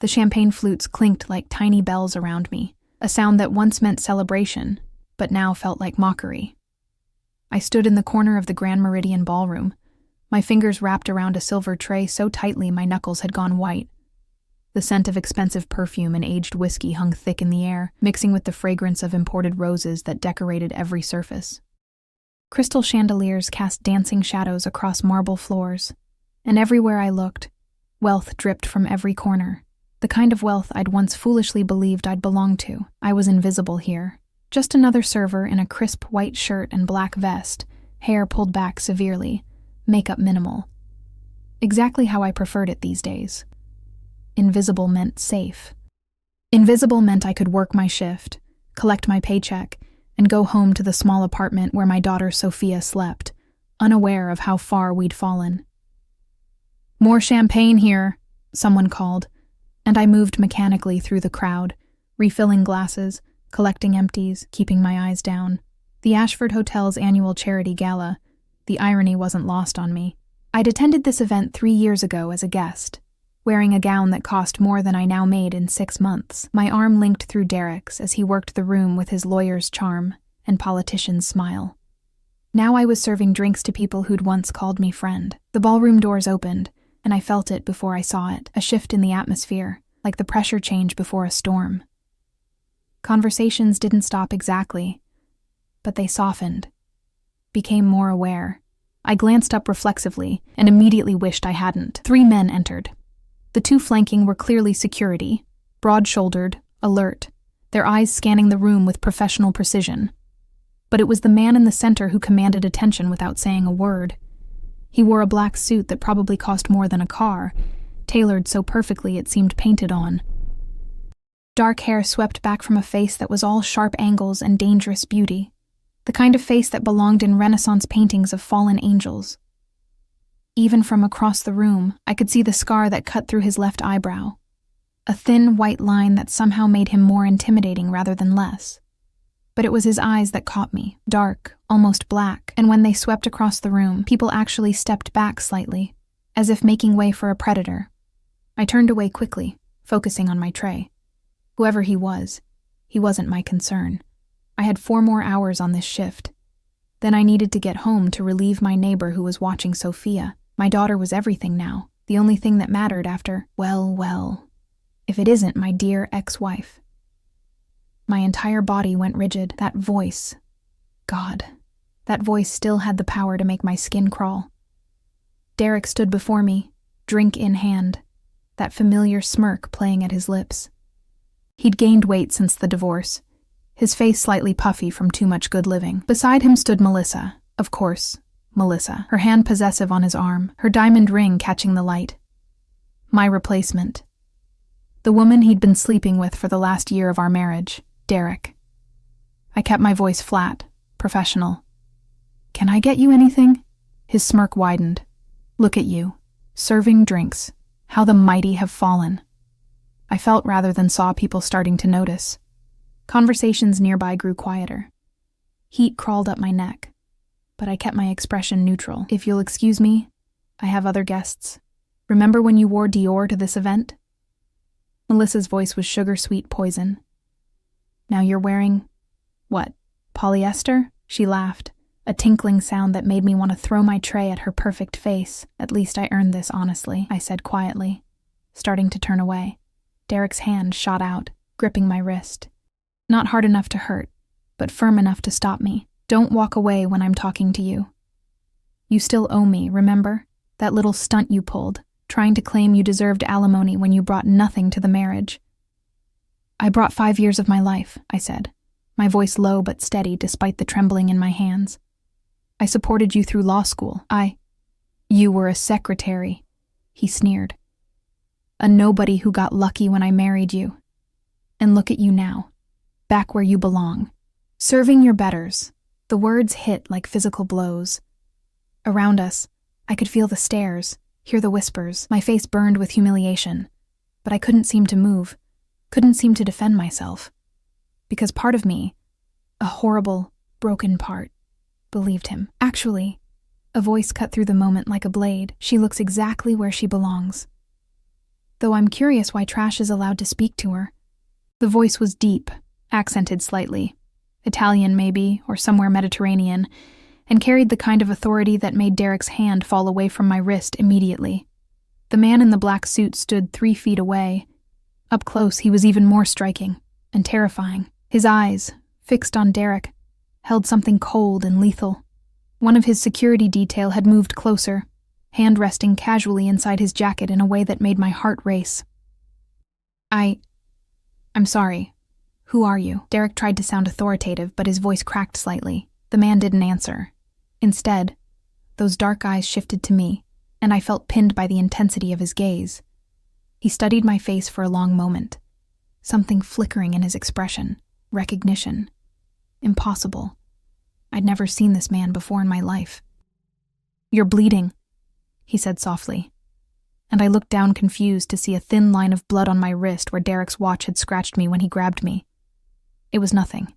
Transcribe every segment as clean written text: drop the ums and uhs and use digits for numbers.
The champagne flutes clinked like tiny bells around me, a sound that once meant celebration, but now felt like mockery. I stood in the corner of the Grand Meridian Ballroom, my fingers wrapped around a silver tray so tightly my knuckles had gone white. The scent of expensive perfume and aged whiskey hung thick in the air, mixing with the fragrance of imported roses that decorated every surface. Crystal chandeliers cast dancing shadows across marble floors, and everywhere I looked, wealth dripped from every corner. The kind of wealth I'd once foolishly believed I'd belong to. I was invisible here, just another server in a crisp white shirt and black vest, hair pulled back severely, makeup minimal. Exactly how I preferred it these days. Invisible meant safe. Invisible meant I could work my shift, collect my paycheck, and go home to the small apartment where my daughter Sophia slept, unaware of how far we'd fallen. "More champagne here," someone called, and I moved mechanically through the crowd, refilling glasses, collecting empties, keeping my eyes down. The Ashford Hotel's annual charity gala, the irony wasn't lost on me. I'd attended this event 3 years ago as a guest, wearing a gown that cost more than I now made in 6 months. My arm linked through Derek's as he worked the room with his lawyer's charm and politician's smile. Now I was serving drinks to people who'd once called me friend. The ballroom doors opened, and I felt it before I saw it, a shift in the atmosphere, like the pressure change before a storm. Conversations didn't stop exactly, but they softened, became more aware. I glanced up reflexively and immediately wished I hadn't. 3 men entered. The 2 flanking were clearly security, broad-shouldered, alert, their eyes scanning the room with professional precision. But it was the man in the center who commanded attention without saying a word. He wore a black suit that probably cost more than a car, tailored so perfectly it seemed painted on. Dark hair swept back from a face that was all sharp angles and dangerous beauty, the kind of face that belonged in Renaissance paintings of fallen angels. Even from across the room, I could see the scar that cut through his left eyebrow, a thin white line that somehow made him more intimidating rather than less. But it was his eyes that caught me, dark, almost black, and when they swept across the room, people actually stepped back slightly, as if making way for a predator. I turned away quickly, focusing on my tray. Whoever he wasn't my concern. I had 4 more hours on this shift. Then I needed to get home to relieve my neighbor who was watching Sophia. My daughter was everything now, the only thing that mattered after, well, if it isn't my dear ex-wife. My entire body went rigid. That voice, God, that voice still had the power to make my skin crawl. Derek stood before me, drink in hand, that familiar smirk playing at his lips. He'd gained weight since the divorce, his face slightly puffy from too much good living. Beside him stood Melissa, of course, Melissa, her hand possessive on his arm, her diamond ring catching the light. My replacement. The woman he'd been sleeping with for the last year of our marriage, Derek. I kept my voice flat, professional. "Can I get you anything?" His smirk widened. "Look at you, serving drinks. How the mighty have fallen." I felt rather than saw people starting to notice. Conversations nearby grew quieter. Heat crawled up my neck, but I kept my expression neutral. "If you'll excuse me, I have other guests. Remember when you wore Dior to this event?" Melissa's voice was sugar-sweet poison. "Now you're wearing, what, polyester?" She laughed, a tinkling sound that made me want to throw my tray at her perfect face. "At least I earned this honestly," I said quietly, starting to turn away. Derek's hand shot out, gripping my wrist. Not hard enough to hurt, but firm enough to stop me. "Don't walk away when I'm talking to you. You still owe me, remember? That little stunt you pulled, trying to claim you deserved alimony when you brought nothing to the marriage." "I brought 5 years of my life," I said, my voice low but steady despite the trembling in my hands. "I supported you through law school. You were a secretary," he sneered. "A nobody who got lucky when I married you. And look at you now, back where you belong, serving your betters." The words hit like physical blows. Around us, I could feel the stares, hear the whispers. My face burned with humiliation, but I couldn't seem to move, couldn't seem to defend myself. Because part of me, a horrible, broken part, believed him. Actually, a voice cut through the moment like a blade. "She looks exactly where she belongs." though I'm curious why Trash is allowed to speak to her. The voice was deep, accented slightly, Italian maybe, or somewhere Mediterranean, and carried the kind of authority that made Derek's hand fall away from my wrist immediately. The man in the black suit stood 3 feet away. Up close, he was even more striking and terrifying. His eyes, fixed on Derek, held something cold and lethal. One of his security detail had moved closer, hand resting casually inside his jacket in a way that made my heart race. I'm sorry. Who are you? Derek tried to sound authoritative, but his voice cracked slightly. The man didn't answer. Instead, those dark eyes shifted to me, and I felt pinned by the intensity of his gaze. He studied my face for a long moment, something flickering in his expression. Recognition. Impossible. I'd never seen this man before in my life. "You're bleeding," he said softly, and I looked down confused to see a thin line of blood on my wrist where Derek's watch had scratched me when he grabbed me. It was nothing.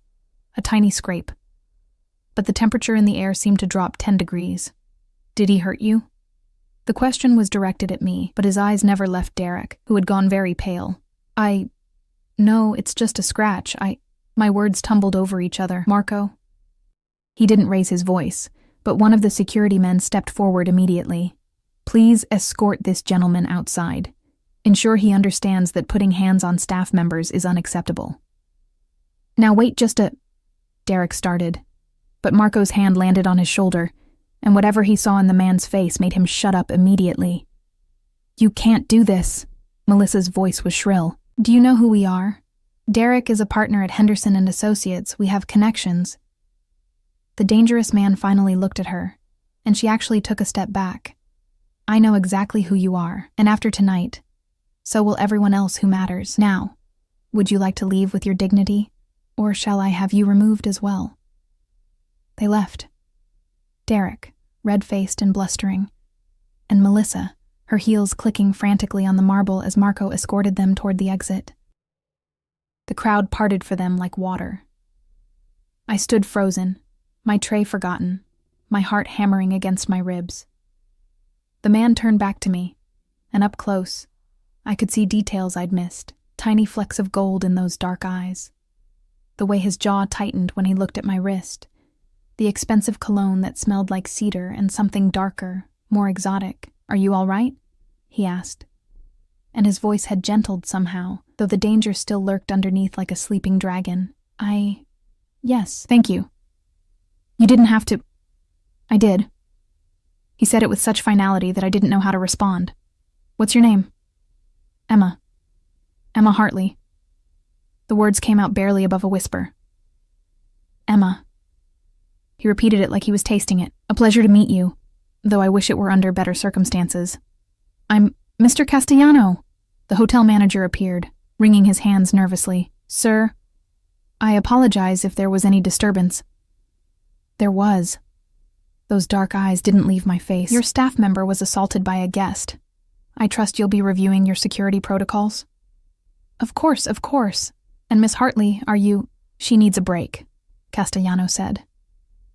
A tiny scrape. But the temperature in the air seemed to drop 10 degrees. "Did he hurt you?" The question was directed at me, but his eyes never left Derek, who had gone very pale. No, it's just a scratch. My words tumbled over each other. "Marco?" He didn't raise his voice, but one of the security men stepped forward immediately. "Please escort this gentleman outside. Ensure he understands that putting hands on staff members is unacceptable." "Now wait just a..." Derek started, but Marco's hand landed on his shoulder, and whatever he saw in the man's face made him shut up immediately. "You can't do this." Melissa's voice was shrill. "Do you know who we are? Derek is a partner at Henderson and Associates. We have connections." The dangerous man finally looked at her, and she actually took a step back. "I know exactly who you are, and after tonight, so will everyone else who matters. Now, would you like to leave with your dignity, or shall I have you removed as well?" They left. Derek, red-faced and blustering, and Melissa, her heels clicking frantically on the marble as Marco escorted them toward the exit. The crowd parted for them like water. I stood frozen, my tray forgotten, my heart hammering against my ribs. The man turned back to me, and up close, I could see details I'd missed, tiny flecks of gold in those dark eyes. The way his jaw tightened when he looked at my wrist, the expensive cologne that smelled like cedar and something darker, more exotic. "Are you all right?" he asked. And his voice had gentled somehow, though the danger still lurked underneath like a sleeping dragon. Yes, thank you. You didn't have to..." "I did." He said it with such finality that I didn't know how to respond. "What's your name?" "Emma. Emma Hartley." The words came out barely above a whisper. "Emma." He repeated it like he was tasting it. "A pleasure to meet you, though I wish it were under better circumstances. I'm Mr. Castellano." The hotel manager appeared, wringing his hands nervously. "Sir, I apologize if there was any disturbance." There was. Those dark eyes didn't leave my face. "Your staff member was assaulted by a guest. I trust you'll be reviewing your security protocols?" Of course. And Miss Hartley, are you..." "She needs a break," Castellano said.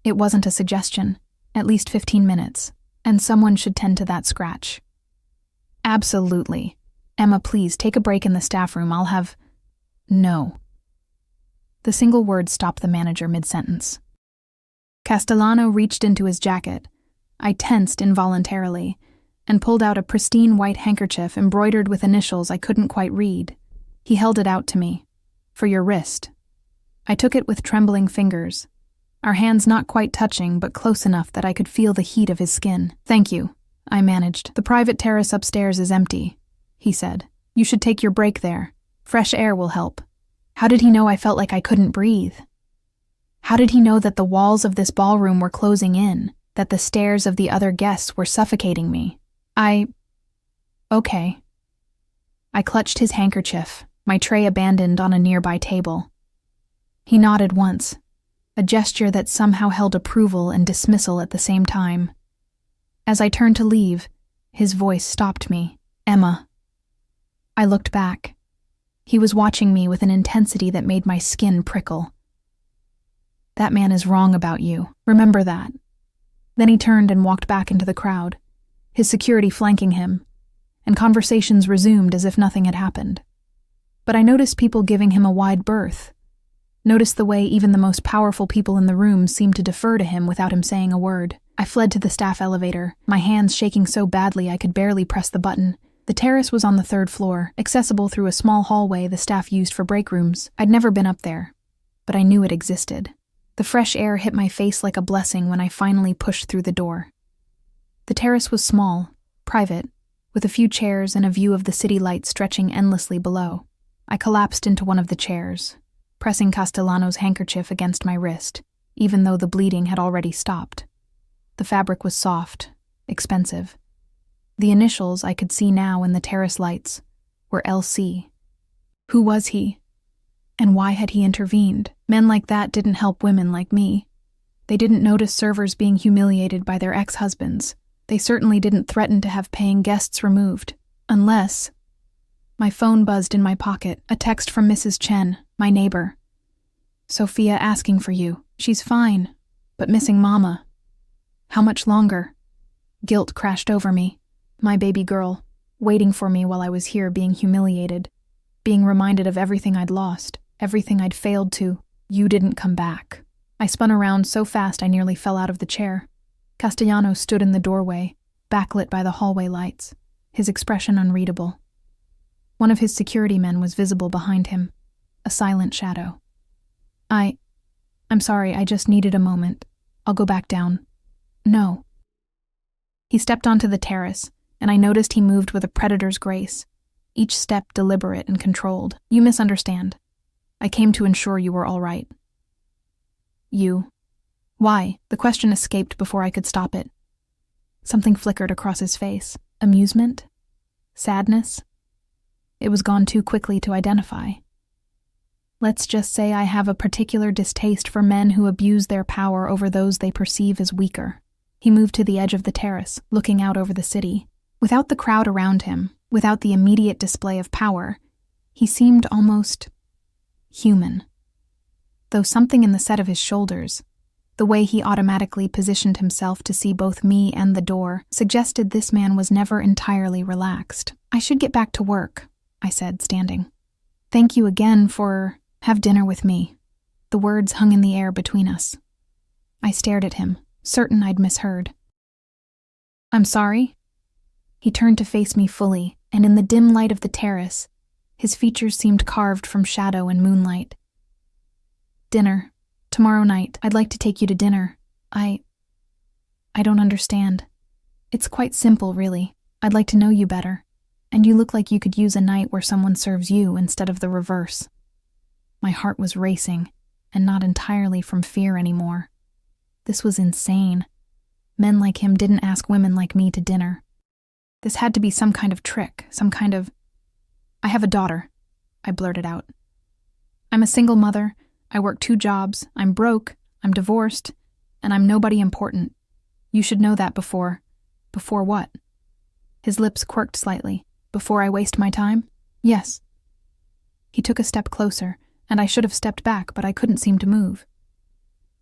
"It wasn't a suggestion. At least 15 minutes. And someone should tend to that scratch." "Absolutely. Emma, please take a break in the staff room. I'll have..." "No." The single word stopped the manager mid-sentence. Castellano reached into his jacket. I tensed involuntarily and pulled out a pristine white handkerchief embroidered with initials I couldn't quite read. He held it out to me. "For your wrist." I took it with trembling fingers, our hands not quite touching but close enough that I could feel the heat of his skin. "Thank you," I managed. "The private terrace upstairs is empty," he said. "You should take your break there. Fresh air will help." How did he know I felt like I couldn't breathe? How did he know that the walls of this ballroom were closing in, that the stares of the other guests were suffocating me? Okay. I clutched his handkerchief, my tray abandoned on a nearby table. He nodded once, a gesture that somehow held approval and dismissal at the same time. As I turned to leave, his voice stopped me. "Emma." I looked back. He was watching me with an intensity that made my skin prickle. "That man is wrong about you. Remember that." Then he turned and walked back into the crowd, his security flanking him, and conversations resumed as if nothing had happened. But I noticed people giving him a wide berth. Noticed the way even the most powerful people in the room seemed to defer to him without him saying a word. I fled to the staff elevator, my hands shaking so badly I could barely press the button. The terrace was on the 3rd floor, accessible through a small hallway the staff used for break rooms. I'd never been up there, but I knew it existed. The fresh air hit my face like a blessing when I finally pushed through the door. The terrace was small, private, with a few chairs and a view of the city lights stretching endlessly below. I collapsed into one of the chairs, pressing Castellano's handkerchief against my wrist, even though the bleeding had already stopped. The fabric was soft, expensive. The initials I could see now in the terrace lights were LC. Who was he? And why had he intervened? Men like that didn't help women like me. They didn't notice servers being humiliated by their ex-husbands. They certainly didn't threaten to have paying guests removed. Unless... My phone buzzed in my pocket, a text from Mrs. Chen, my neighbor. Sophia asking for you. She's fine, but missing Mama. How much longer? Guilt crashed over me. My baby girl, waiting for me while I was here being humiliated, being reminded of everything I'd lost, everything I'd failed to. You didn't come back. I spun around so fast I nearly fell out of the chair. Castellano stood in the doorway, backlit by the hallway lights, his expression unreadable. One of his security men was visible behind him, a silent shadow. I'm sorry, I just needed a moment. I'll go back down. No. He stepped onto the terrace, and I noticed he moved with a predator's grace, each step deliberate and controlled. You misunderstand. I came to ensure you were all right. You. Why? The question escaped before I could stop it. Something flickered across his face. Amusement? Sadness? It was gone too quickly to identify. Let's just say I have a particular distaste for men who abuse their power over those they perceive as weaker. He moved to the edge of the terrace, looking out over the city. Without the crowd around him, without the immediate display of power, he seemed almost human. Though something in the set of his shoulders, the way he automatically positioned himself to see both me and the door, suggested this man was never entirely relaxed. I should get back to work, I said, standing. Thank you again for... Have dinner with me. The words hung in the air between us. I stared at him, certain I'd misheard. I'm sorry? He turned to face me fully, and in the dim light of the terrace, his features seemed carved from shadow and moonlight. Dinner. Tomorrow night. I'd like to take you to dinner. I don't understand. It's quite simple, really. I'd like to know you better. And you look like you could use a night where someone serves you instead of the reverse. My heart was racing, and not entirely from fear anymore. This was insane. Men like him didn't ask women like me to dinner. This had to be some kind of trick, some kind of... I have a daughter, I blurted out. I'm a single mother, I work 2 jobs, I'm broke, I'm divorced, and I'm nobody important. You should know that before... Before what? His lips quirked slightly. Before I waste my time? Yes. He took a step closer, and I should have stepped back, but I couldn't seem to move.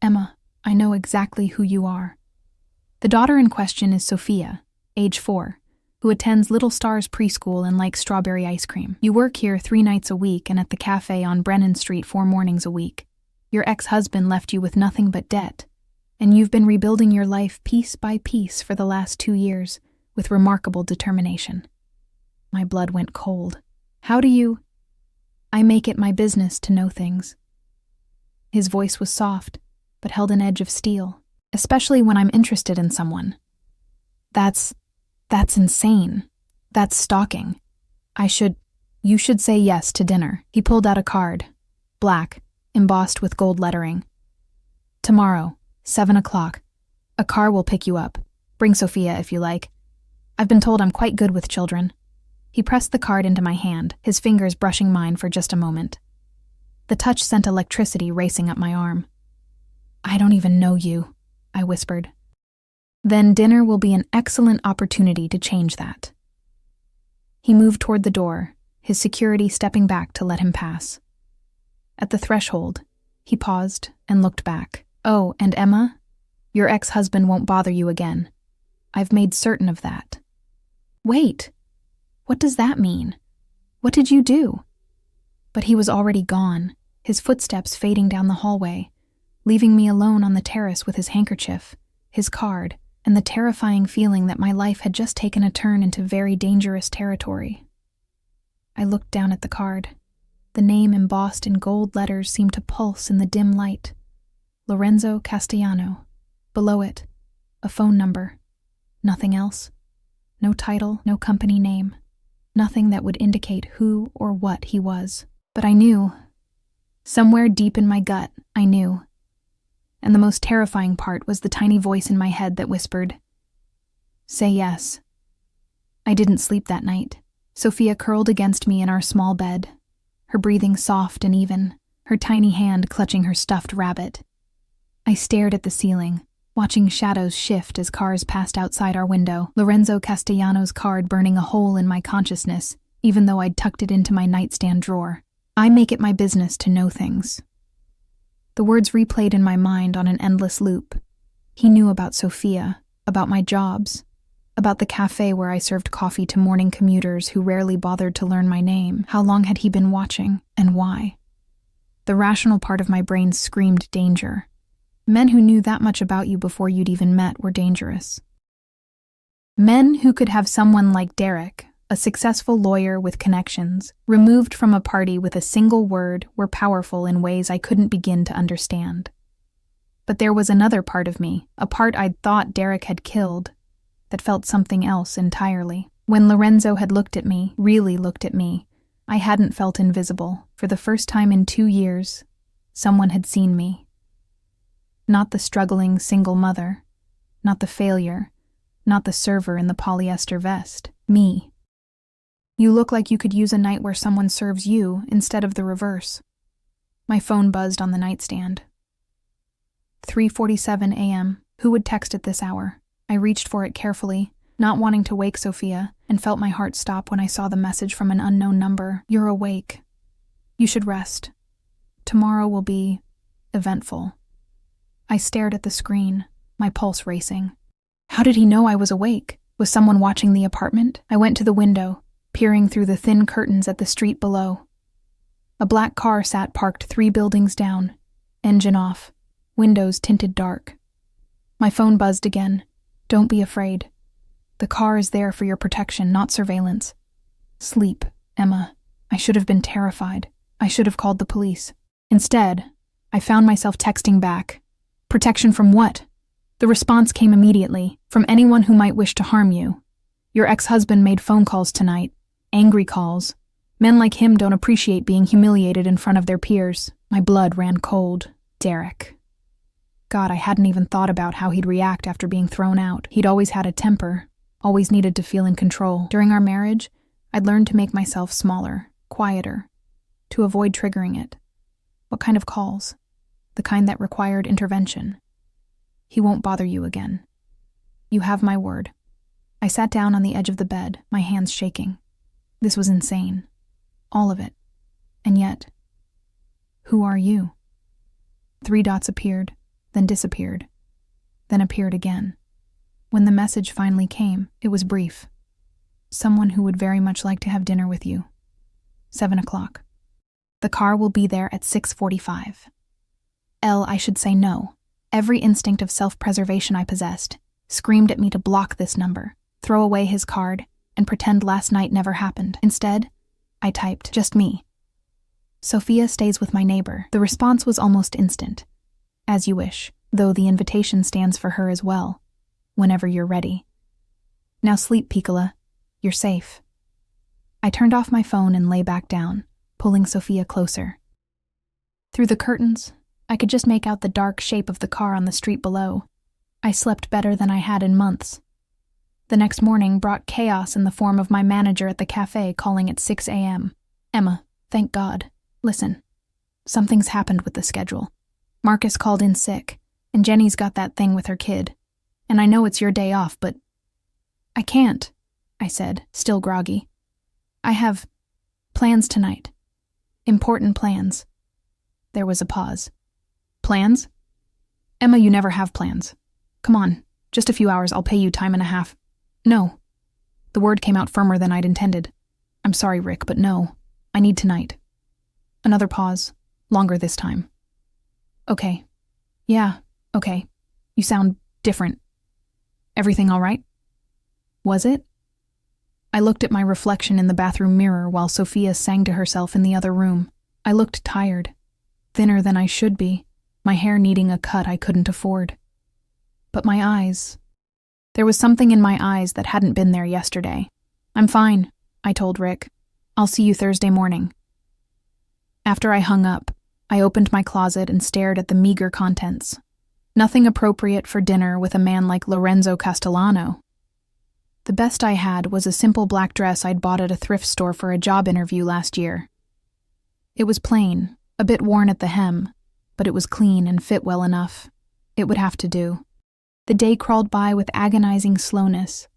Emma, I know exactly who you are. The daughter in question is Sophia, age 4, who attends Little Stars preschool and likes strawberry ice cream. You work here 3 nights a week and at the cafe on Brennan Street 4 mornings a week. Your ex-husband left you with nothing but debt, and you've been rebuilding your life piece by piece for the last 2 years with remarkable determination. My blood went cold. How do you... I make it my business to know things. His voice was soft, but held an edge of steel, especially when I'm interested in someone. That's insane. That's stalking. You should say yes to dinner. He pulled out a card, black, embossed with gold lettering. Tomorrow, 7 o'clock. A car will pick you up. Bring Sophia if you like. I've been told I'm quite good with children. He pressed the card into my hand, his fingers brushing mine for just a moment. The touch sent electricity racing up my arm. I don't even know you, I whispered. Then dinner will be an excellent opportunity to change that. He moved toward the door, his security stepping back to let him pass. At the threshold, he paused and looked back. Oh, and Emma, your ex-husband won't bother you again. I've made certain of that. Wait. What does that mean? What did you do? But he was already gone, his footsteps fading down the hallway, leaving me alone on the terrace with his handkerchief, his card, and the terrifying feeling that my life had just taken a turn into very dangerous territory. I looked down at the card. The name embossed in gold letters seemed to pulse in the dim light. Lorenzo Castellano. Below it, a phone number. Nothing else. No title, no company name. Nothing that would indicate who or what he was. But I knew. Somewhere deep in my gut, I knew. And the most terrifying part was the tiny voice in my head that whispered, "Say yes." I didn't sleep that night. Sophia curled against me in our small bed, her breathing soft and even, her tiny hand clutching her stuffed rabbit. I stared at the ceiling, watching shadows shift as cars passed outside our window, Lorenzo Castellano's card burning a hole in my consciousness, even though I'd tucked it into my nightstand drawer. I make it my business to know things. The words replayed in my mind on an endless loop. He knew about Sophia, about my jobs, about the cafe where I served coffee to morning commuters who rarely bothered to learn my name. How long had he been watching, and why? The rational part of my brain screamed danger. Men who knew that much about you before you'd even met were dangerous. Men who could have someone like Derek, a successful lawyer with connections, removed from a party with a single word, were powerful in ways I couldn't begin to understand. But there was another part of me, a part I'd thought Derek had killed, that felt something else entirely. When Lorenzo had looked at me, really looked at me, I hadn't felt invisible. For the first time in 2 years, someone had seen me. Not the struggling single mother, not the failure, not the server in the polyester vest. Me. You look like you could use a night where someone serves you instead of the reverse. My phone buzzed on the nightstand. 3:47 a.m. Who would text at this hour? I reached for it carefully, not wanting to wake Sophia, and felt my heart stop when I saw the message from an unknown number. "You're awake. You should rest. Tomorrow will be eventful." I stared at the screen, my pulse racing. How did he know I was awake? Was someone watching the apartment? I went to the window, peering through the thin curtains at the street below. A black car sat parked 3 buildings down, engine off, windows tinted dark. My phone buzzed again. "Don't be afraid. The car is there for your protection, not surveillance. Sleep, Emma." I should have been terrified. I should have called the police. Instead, I found myself texting back. Protection from what? The response came immediately, from anyone who might wish to harm you. Your ex-husband made phone calls tonight. Angry calls. Men like him don't appreciate being humiliated in front of their peers. My blood ran cold. Derek. God, I hadn't even thought about how he'd react after being thrown out. He'd always had a temper, always needed to feel in control. During our marriage, I'd learned to make myself smaller, quieter, to avoid triggering it. What kind of calls? The kind that required intervention. He won't bother you again. You have my word. I sat down on the edge of the bed, my hands shaking. This was insane. All of it. And yet, who are you? 3 dots appeared, then disappeared, then appeared again. When the message finally came, it was brief. Someone who would very much like to have dinner with you. 7 o'clock. The car will be there at 6:45. I should say no. Every instinct of self-preservation I possessed screamed at me to block this number, throw away his card, and pretend last night never happened. Instead, I typed, "Just me. Sophia stays with my neighbor." The response was almost instant. "As you wish, though the invitation stands for her as well. Whenever you're ready. Now sleep, Piccola. You're safe." I turned off my phone and lay back down, pulling Sophia closer. Through the curtains, I could just make out the dark shape of the car on the street below. I slept better than I had in months. The next morning brought chaos in the form of my manager at the cafe calling at 6 a.m. "Emma, thank God. Listen, something's happened with the schedule. Marcus called in sick, and Jenny's got that thing with her kid. And I know it's your day off, but..." "I can't," I said, still groggy. "I have plans tonight. Important plans." There was a pause. "Plans? Emma, you never have plans. Come on, just a few hours, I'll pay you time and a half." "No." The word came out firmer than I'd intended. I'm sorry, Rick, but no. I need tonight. Another pause. Longer this time. Okay. Yeah, okay. You sound different. Everything all right? Was it? I looked at my reflection in the bathroom mirror while Sophia sang to herself in the other room. I looked tired, thinner than I should be, my hair needing a cut I couldn't afford. But my eyes. There was something in my eyes that hadn't been there yesterday. I'm fine, I told Rick. I'll see you Thursday morning. After I hung up, I opened my closet and stared at the meager contents. Nothing appropriate for dinner with a man like Lorenzo Castellano. The best I had was a simple black dress I'd bought at a thrift store for a job interview last year. It was plain, a bit worn at the hem, but it was clean and fit well enough. It would have to do. The day crawled by with agonizing slowness.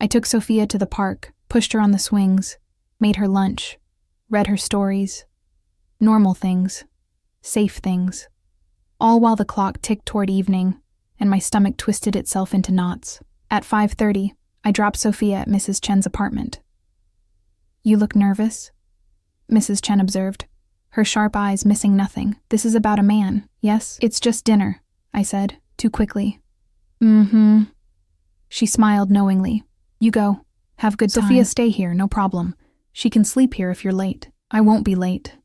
I took Sophia to the park, pushed her on the swings, made her lunch, read her stories. Normal things. Safe things. All while the clock ticked toward evening, and my stomach twisted itself into knots. At 5:30, I dropped Sophia at Mrs. Chen's apartment. You look nervous, Mrs. Chen observed, her sharp eyes missing nothing. This is about a man, yes? It's just dinner, I said, too quickly. Mm-hmm. She smiled knowingly. You go. Have good time. Sophia, stay here, no problem. She can sleep here if you're late. I won't be late.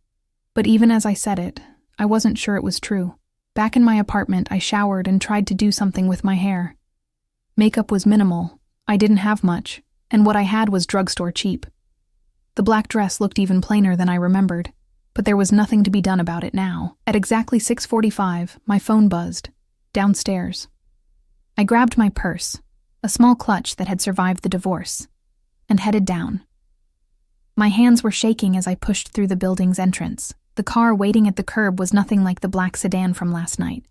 But even as I said it, I wasn't sure it was true. Back in my apartment, I showered and tried to do something with my hair. Makeup was minimal. I didn't have much, and what I had was drugstore cheap. The black dress looked even plainer than I remembered, but there was nothing to be done about it now. At exactly 6:45, my phone buzzed. Downstairs. I grabbed my purse, a small clutch that had survived the divorce, and headed down. My hands were shaking as I pushed through the building's entrance. The car waiting at the curb was nothing like the black sedan from last night.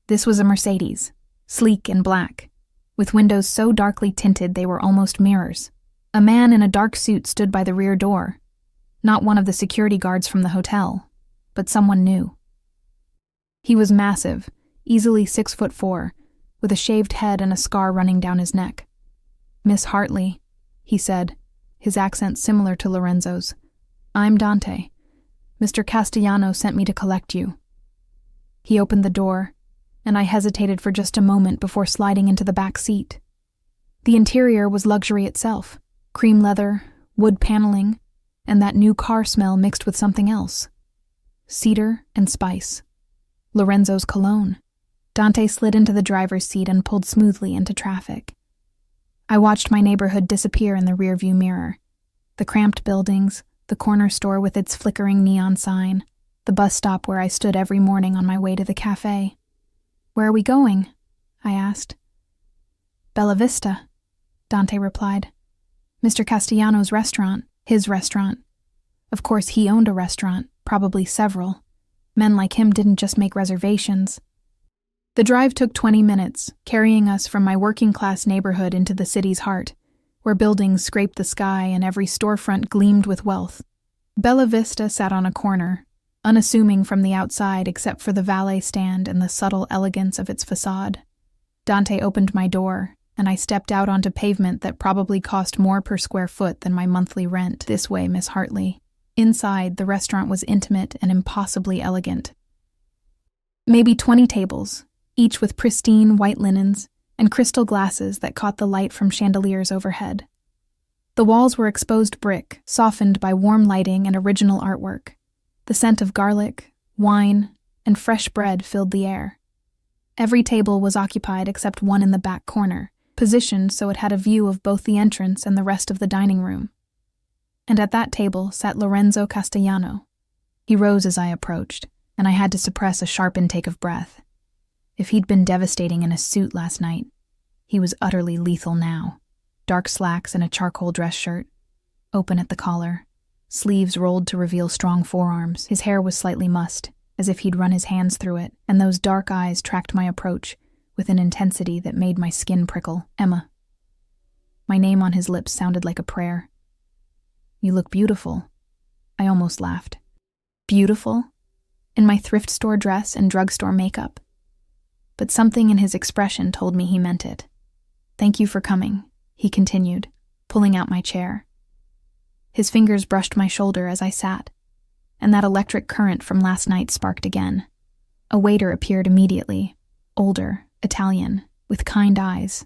This was a Mercedes, sleek and black, with windows so darkly tinted they were almost mirrors. A man in a dark suit stood by the rear door, not one of the security guards from the hotel, but someone new. He was massive, easily 6'4", with a shaved head and a scar running down his neck. Miss Hartley, he said, his accent similar to Lorenzo's. I'm Dante. Mr. Castellano sent me to collect you. He opened the door, and I hesitated for just a moment before sliding into the back seat. The interior was luxury itself, cream leather, wood paneling, and that new car smell mixed with something else. Cedar and spice. Lorenzo's cologne. Dante slid into the driver's seat and pulled smoothly into traffic. I watched my neighborhood disappear in the rearview mirror. The cramped buildings, the corner store with its flickering neon sign, the bus stop where I stood every morning on my way to the cafe. Where are we going? I asked. Bella Vista, Dante replied. Mr. Castellano's restaurant, his restaurant. Of course, he owned a restaurant, probably several. Men like him didn't just make reservations. The drive took 20 minutes, carrying us from my working-class neighborhood into the city's heart, where buildings scraped the sky and every storefront gleamed with wealth. Bella Vista sat on a corner, unassuming from the outside except for the valet stand and the subtle elegance of its facade. Dante opened my door, and I stepped out onto pavement that probably cost more per square foot than my monthly rent. This way, Miss Hartley. Inside, the restaurant was intimate and impossibly elegant. Maybe 20 tables, each with pristine white linens and crystal glasses that caught the light from chandeliers overhead. The walls were exposed brick, softened by warm lighting and original artwork. The scent of garlic, wine, and fresh bread filled the air. Every table was occupied except one in the back corner, positioned so it had a view of both the entrance and the rest of the dining room. And at that table sat Lorenzo Castellano. He rose as I approached, and I had to suppress a sharp intake of breath. If he'd been devastating in a suit last night, he was utterly lethal now. Dark slacks and a charcoal dress shirt, open at the collar, sleeves rolled to reveal strong forearms. His hair was slightly mussed, as if he'd run his hands through it, and those dark eyes tracked my approach with an intensity that made my skin prickle. Emma. My name on his lips sounded like a prayer. You look beautiful. I almost laughed. Beautiful? In my thrift store dress and drugstore makeup. But something in his expression told me he meant it. Thank you for coming, he continued, pulling out my chair. His fingers brushed my shoulder as I sat, and that electric current from last night sparked again. A waiter appeared immediately, older, Italian, with kind eyes.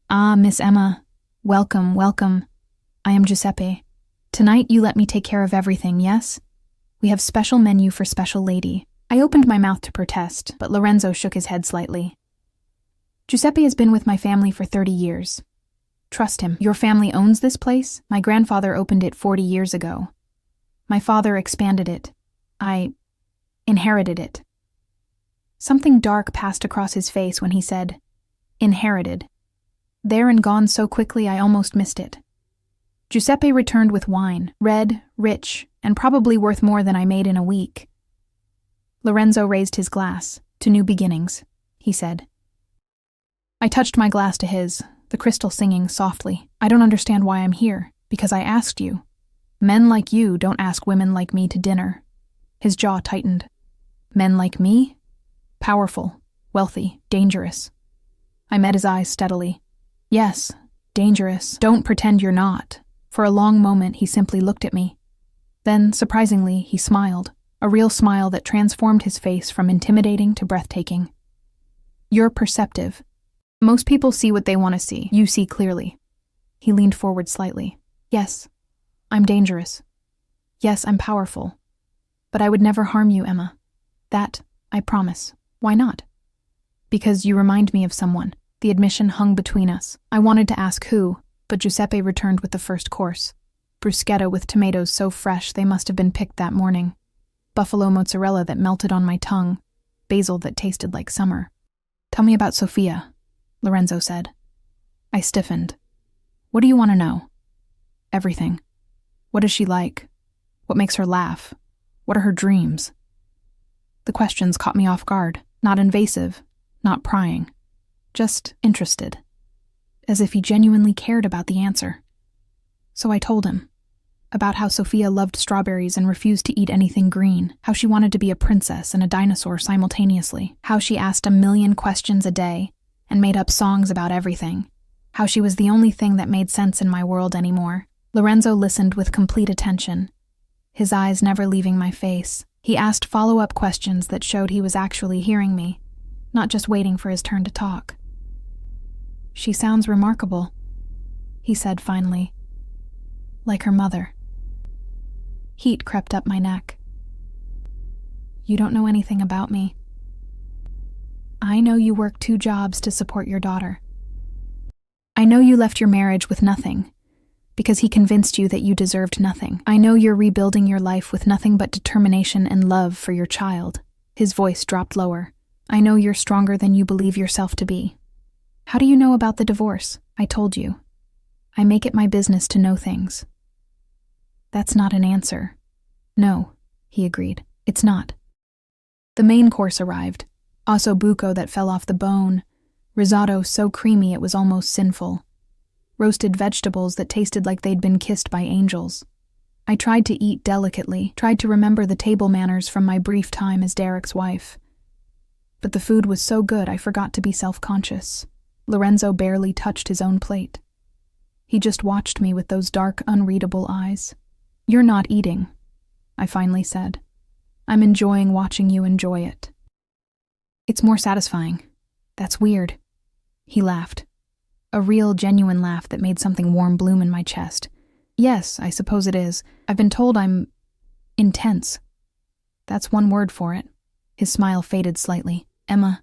"Ah, Miss Emma. Welcome, welcome. I am Giuseppe. Tonight you let me take care of everything, yes? We have special menu for special lady." I opened my mouth to protest, but Lorenzo shook his head slightly. "Giuseppe has been with my family for 30 years. Trust him. Your family owns this place? My grandfather opened it 40 years ago. My father expanded it. I inherited it." Something dark passed across his face when he said, "inherited." There and gone so quickly I almost missed it. Giuseppe returned with wine, red, rich, and probably worth more than I made in a week. Lorenzo raised his glass. "To new beginnings," he said. I touched my glass to his, the crystal singing softly. "I don't understand why I'm here, because I asked you. Men like you don't ask women like me to dinner." His jaw tightened. "Men like me? Powerful, wealthy, dangerous." I met his eyes steadily. "Yes, dangerous. Don't pretend you're not." For a long moment he simply looked at me. Then, surprisingly, he smiled, a real smile that transformed his face from intimidating to breathtaking. "You're perceptive. Most people see what they want to see. You see clearly." He leaned forward slightly. "Yes, I'm dangerous. Yes, I'm powerful. But I would never harm you, Emma. That, I promise." "Why not?" "Because you remind me of someone." The admission hung between us. I wanted to ask who, but Giuseppe returned with the first course. Bruschetta with tomatoes so fresh they must have been picked that morning. Buffalo mozzarella that melted on my tongue. Basil that tasted like summer. "Tell me about Sofia," Lorenzo said. I stiffened. "What do you want to know?" "Everything. What is she like? What makes her laugh? What are her dreams?" The questions caught me off guard. Not invasive, not prying. Just interested. As if he genuinely cared about the answer. So I told him. About how Sofia loved strawberries and refused to eat anything green. How she wanted to be a princess and a dinosaur simultaneously. How she asked a million questions a day and made up songs about everything. How she was the only thing that made sense in my world anymore. Lorenzo listened with complete attention, his eyes never leaving my face. He asked follow-up questions that showed he was actually hearing me, not just waiting for his turn to talk. "She sounds remarkable," he said finally. "Like her mother." Heat crept up my neck. "You don't know anything about me. I know you work 2 jobs to support your daughter. I know you left your marriage with nothing, because he convinced you that you deserved nothing. I know you're rebuilding your life with nothing but determination and love for your child." His voice dropped lower. "I know you're stronger than you believe yourself to be. How do you know about the divorce? I told you. I make it my business to know things." "That's not an answer." "No," he agreed. "It's not." The main course arrived. Osso buco that fell off the bone. Risotto so creamy it was almost sinful. Roasted vegetables that tasted like they'd been kissed by angels. I tried to eat delicately, tried to remember the table manners from my brief time as Derek's wife. But the food was so good I forgot to be self-conscious. Lorenzo barely touched his own plate. He just watched me with those dark, unreadable eyes. "You're not eating," I finally said. "I'm enjoying watching you enjoy it." "It's more satisfying. That's weird." He laughed. A real, genuine laugh that made something warm bloom in my chest. "Yes, I suppose it is. I've been told I'm intense. That's one word for it." His smile faded slightly. "Emma,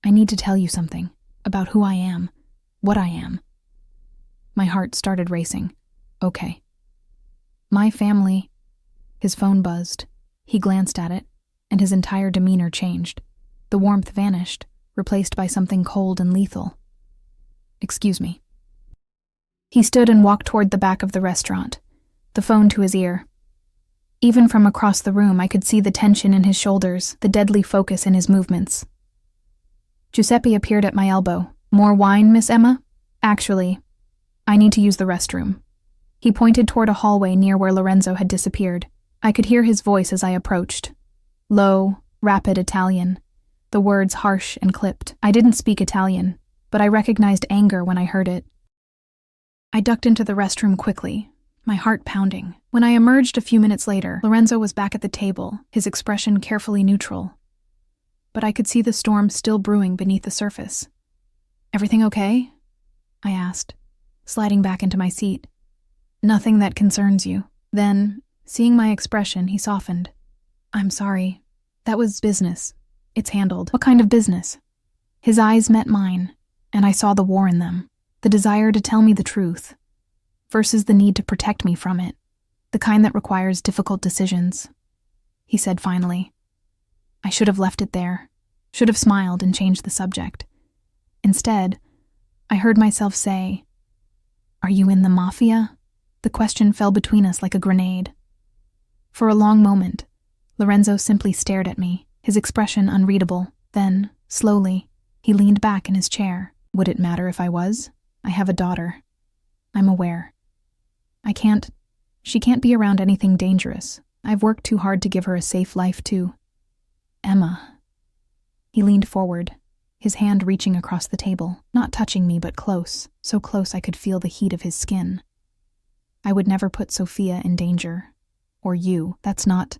I need to tell you something about who I am, what I am." My heart started racing. "Okay." "My family..." His phone buzzed. He glanced at it, and his entire demeanor changed. The warmth vanished, replaced by something cold and lethal. "Excuse me." He stood and walked toward the back of the restaurant, the phone to his ear. Even from across the room, I could see the tension in his shoulders, the deadly focus in his movements. Giuseppe appeared at my elbow. "More wine, Miss Emma? Actually, I need to use the restroom." He pointed toward a hallway near where Lorenzo had disappeared. I could hear his voice as I approached. Low, rapid Italian. The words harsh and clipped. I didn't speak Italian, but I recognized anger when I heard it. I ducked into the restroom quickly, my heart pounding. When I emerged a few minutes later, Lorenzo was back at the table, his expression carefully neutral. But I could see the storm still brewing beneath the surface. "Everything okay?" I asked, sliding back into my seat. "Nothing that concerns you." Then, seeing my expression, he softened. "I'm sorry. That was business. It's handled." "What kind of business?" His eyes met mine, and I saw the war in them, the desire to tell me the truth, versus the need to protect me from it, the kind that requires difficult decisions. He said finally. I should have left it there, should have smiled and changed the subject. Instead, I heard myself say, "Are you in the Mafia?" The question fell between us like a grenade. For a long moment, Lorenzo simply stared at me, his expression unreadable. Then, slowly, he leaned back in his chair. "Would it matter if I was? I have a daughter. I'm aware. She can't be around anything dangerous. I've worked too hard to give her a safe life too. Emma." He leaned forward, his hand reaching across the table, not touching me but close, so close I could feel the heat of his skin. "I would never put Sophia in danger. Or you, that's not..."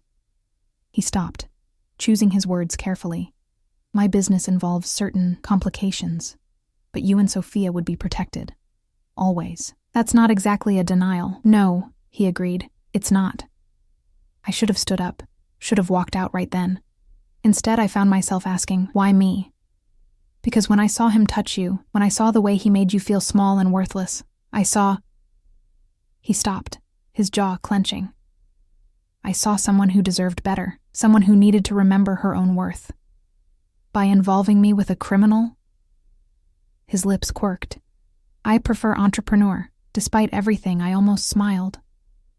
He stopped, choosing his words carefully. "My business involves certain complications, but you and Sophia would be protected. Always." "That's not exactly a denial." "No," he agreed. "It's not." I should have stood up, should have walked out right then. Instead, I found myself asking, why me? Because when I saw him touch you, when I saw the way he made you feel small and worthless, I saw... He stopped, his jaw clenching. I saw someone who deserved better, someone who needed to remember her own worth. By involving me with a criminal? His lips quirked. "I prefer entrepreneur." Despite everything, I almost smiled.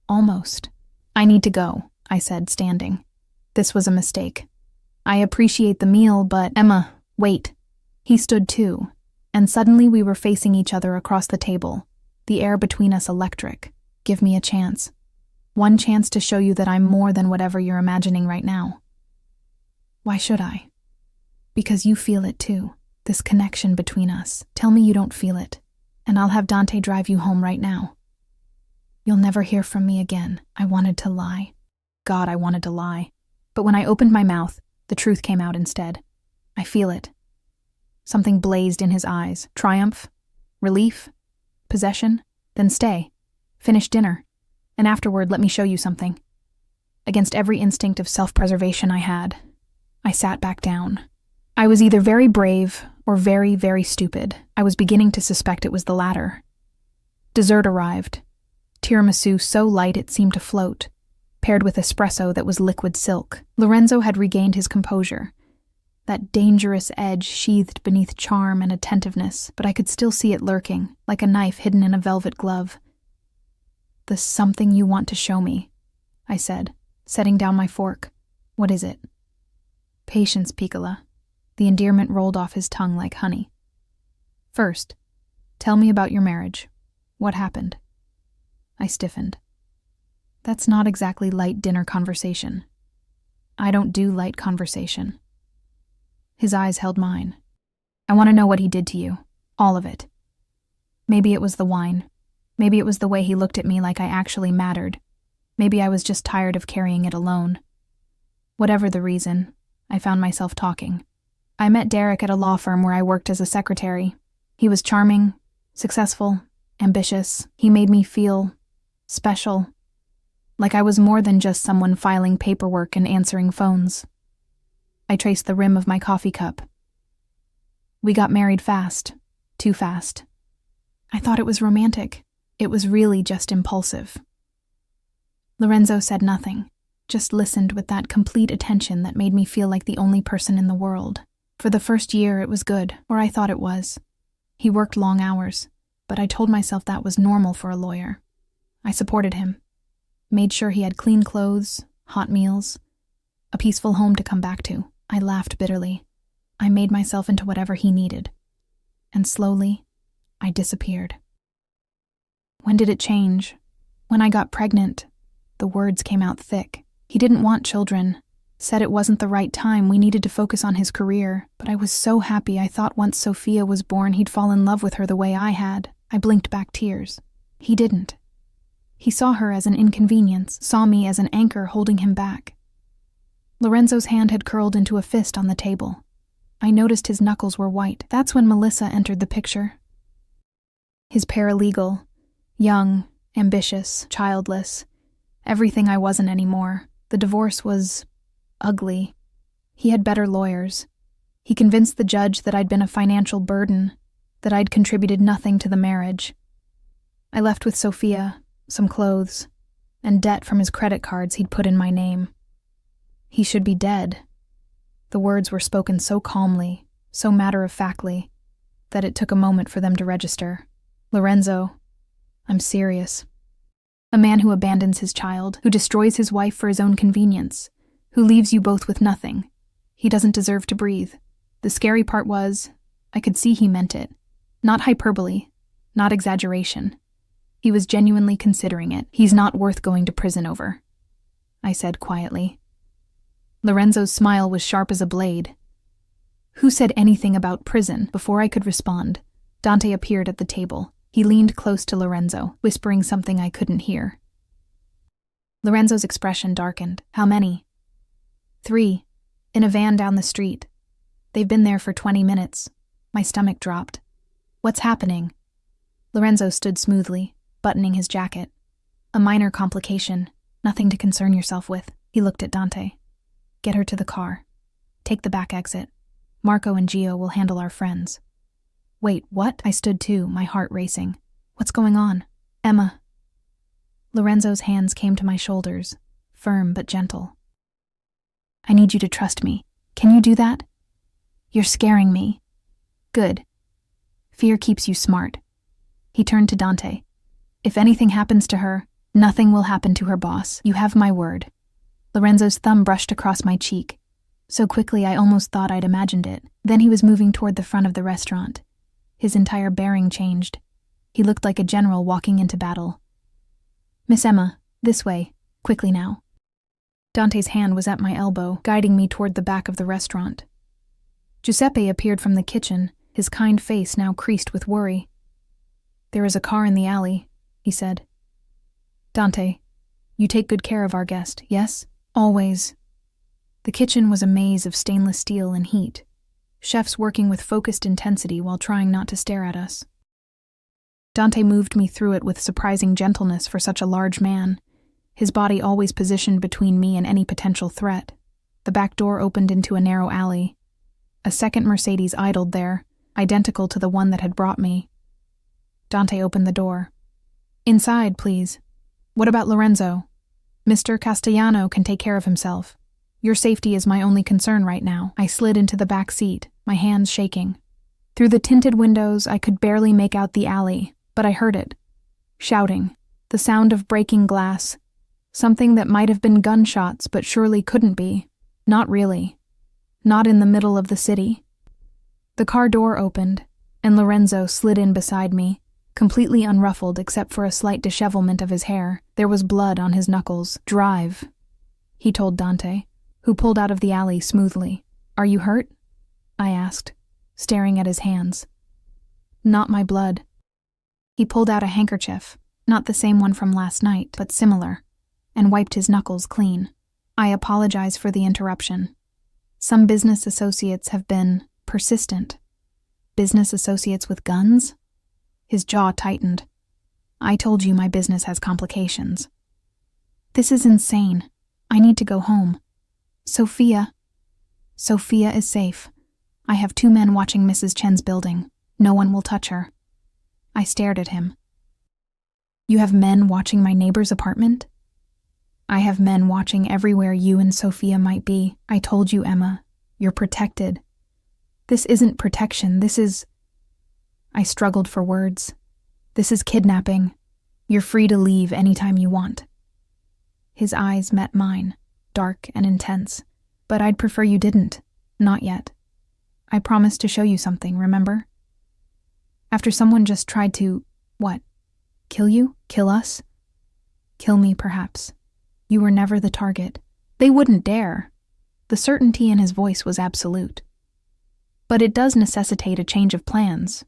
Almost. "I need to go," I said, standing. "This was a mistake. I appreciate the meal, but..." "Emma, wait." He stood too, and suddenly we were facing each other across the table, the air between us electric. "Give me a chance. One chance to show you that I'm more than whatever you're imagining right now." "Why should I?" "Because you feel it too, this connection between us. Tell me you don't feel it, and I'll have Dante drive you home right now." "You'll never hear from me again." I wanted to lie. God, I wanted to lie. But when I opened my mouth, the truth came out instead. "I feel it." Something blazed in his eyes. Triumph? Relief? Possession? Then stay. Finish dinner. And afterward, let me show you something. Against every instinct of self-preservation I had, I sat back down. I was either very brave or very, very stupid. I was beginning to suspect it was the latter. Dessert arrived. Tiramisu so light it seemed to float, paired with espresso that was liquid silk. Lorenzo had regained his composure, that dangerous edge sheathed beneath charm and attentiveness, but I could still see it lurking, like a knife hidden in a velvet glove. "The something you want to show me," I said, setting down my fork. "What is it?" "Patience, Piccola." The endearment rolled off his tongue like honey. "First, tell me about your marriage. What happened?" I stiffened. "That's not exactly light dinner conversation." "I don't do light conversation." His eyes held mine. "I want to know what he did to you. All of it. Maybe it was the wine. Maybe it was the way he looked at me like I actually mattered. Maybe I was just tired of carrying it alone. Whatever the reason, I found myself talking. I met Derek at a law firm where I worked as a secretary. He was charming, successful, ambitious. He made me feel special, like I was more than just someone filing paperwork and answering phones. I traced the rim of my coffee cup. We got married fast, too fast. I thought it was romantic. It was really just impulsive. Lorenzo said nothing, just listened with that complete attention that made me feel like the only person in the world. For the first year, it was good, or I thought it was. He worked long hours, but I told myself that was normal for a lawyer. I supported him, made sure he had clean clothes, hot meals, a peaceful home to come back to. I laughed bitterly. I made myself into whatever he needed. And slowly, I disappeared. When did it change? When I got pregnant, the words came out thick. He didn't want children, said it wasn't the right time, we needed to focus on his career, but I was so happy I thought once Sophia was born he'd fall in love with her the way I had. I blinked back tears. He didn't. He saw her as an inconvenience, saw me as an anchor holding him back. Lorenzo's hand had curled into a fist on the table. I noticed his knuckles were white. That's when Melissa entered the picture. His paralegal, young, ambitious, childless, everything I wasn't anymore. The divorce was ugly. He had better lawyers. He convinced the judge that I'd been a financial burden, that I'd contributed nothing to the marriage. I left with Sophia, some clothes, and debt from his credit cards he'd put in my name. He should be dead. The words were spoken so calmly, so matter-of-factly, that it took a moment for them to register. Lorenzo, I'm serious. A man who abandons his child, who destroys his wife for his own convenience, who leaves you both with nothing. He doesn't deserve to breathe. The scary part was, I could see he meant it. Not hyperbole, not exaggeration. He was genuinely considering it. He's not worth going to prison over, I said quietly. Lorenzo's smile was sharp as a blade. Who said anything about prison? Before I could respond, Dante appeared at the table. He leaned close to Lorenzo, whispering something I couldn't hear. Lorenzo's expression darkened. How many? 3, in a van down the street. They've been there for 20 minutes. My stomach dropped. What's happening? Lorenzo stood smoothly, buttoning his jacket. A minor complication, nothing to concern yourself with. He looked at Dante. Get her to the car. Take the back exit. Marco and Gio will handle our friends. Wait, what? I stood too, my heart racing. What's going on? Emma. Lorenzo's hands came to my shoulders, firm but gentle. I need you to trust me. Can you do that? You're scaring me. Good. Fear keeps you smart. He turned to Dante. If anything happens to her, nothing will happen to her boss. You have my word. Lorenzo's thumb brushed across my cheek. So quickly I almost thought I'd imagined it. Then he was moving toward the front of the restaurant. His entire bearing changed. He looked like a general walking into battle. Miss Emma, this way, quickly now. Dante's hand was at my elbow, guiding me toward the back of the restaurant. Giuseppe appeared from the kitchen, his kind face now creased with worry. There is a car in the alley, he said. Dante, you take good care of our guest, yes? Always. The kitchen was a maze of stainless steel and heat, chefs working with focused intensity while trying not to stare at us. Dante moved me through it with surprising gentleness for such a large man, his body always positioned between me and any potential threat. The back door opened into a narrow alley. A second Mercedes idled there, identical to the one that had brought me. Dante opened the door. Inside, please. What about Lorenzo? Mr. Castellano can take care of himself. Your safety is my only concern right now. I slid into the back seat, my hands shaking. Through the tinted windows, I could barely make out the alley, but I heard it. Shouting, the sound of breaking glass. Something that might have been gunshots, but surely couldn't be. Not really. Not in the middle of the city. The car door opened, and Lorenzo slid in beside me, completely unruffled except for a slight dishevelment of his hair. There was blood on his knuckles. Drive, he told Dante, who pulled out of the alley smoothly. Are you hurt? I asked, staring at his hands. Not my blood. He pulled out a handkerchief, not the same one from last night, but similar, and wiped his knuckles clean. I apologize for the interruption. Some business associates have been persistent. Business associates with guns? His jaw tightened. I told you my business has complications. This is insane. I need to go home. Sophia is safe. I have 2 men watching Mrs. Chen's building. No one will touch her. I stared at him. You have men watching my neighbor's apartment? I have men watching everywhere you and Sophia might be. I told you, Emma. You're protected. This isn't protection, this is... I struggled for words. This is kidnapping. You're free to leave anytime you want. His eyes met mine, dark and intense. But I'd prefer you didn't. Not yet. I promised to show you something, remember? After someone just tried to... what? Kill you? Kill us? Kill me, perhaps. You were never the target. They wouldn't dare. The certainty in his voice was absolute. But it does necessitate a change of plans.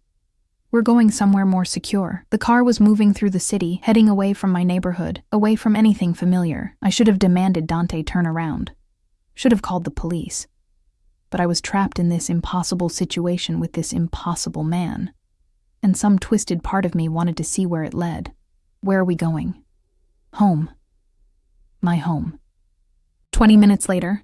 We're going somewhere more secure. The car was moving through the city, heading away from my neighborhood, away from anything familiar. I should have demanded Dante turn around. Should have called the police. But I was trapped in this impossible situation with this impossible man. And some twisted part of me wanted to see where it led. Where are we going? Home. My home. 20 minutes later,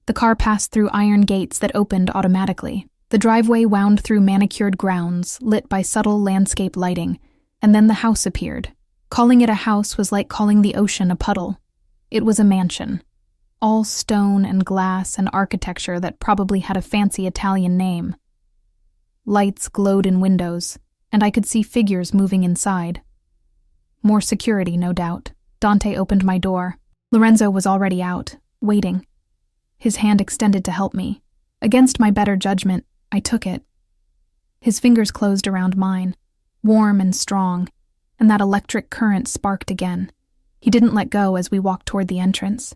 the car passed through iron gates that opened automatically. The driveway wound through manicured grounds, lit by subtle landscape lighting, and then the house appeared. Calling it a house was like calling the ocean a puddle. It was a mansion. All stone and glass and architecture that probably had a fancy Italian name. Lights glowed in windows, and I could see figures moving inside. More security, no doubt. Dante opened my door. Lorenzo was already out, waiting. His hand extended to help me. Against my better judgment, I took it. His fingers closed around mine, warm and strong, and that electric current sparked again. He didn't let go as we walked toward the entrance.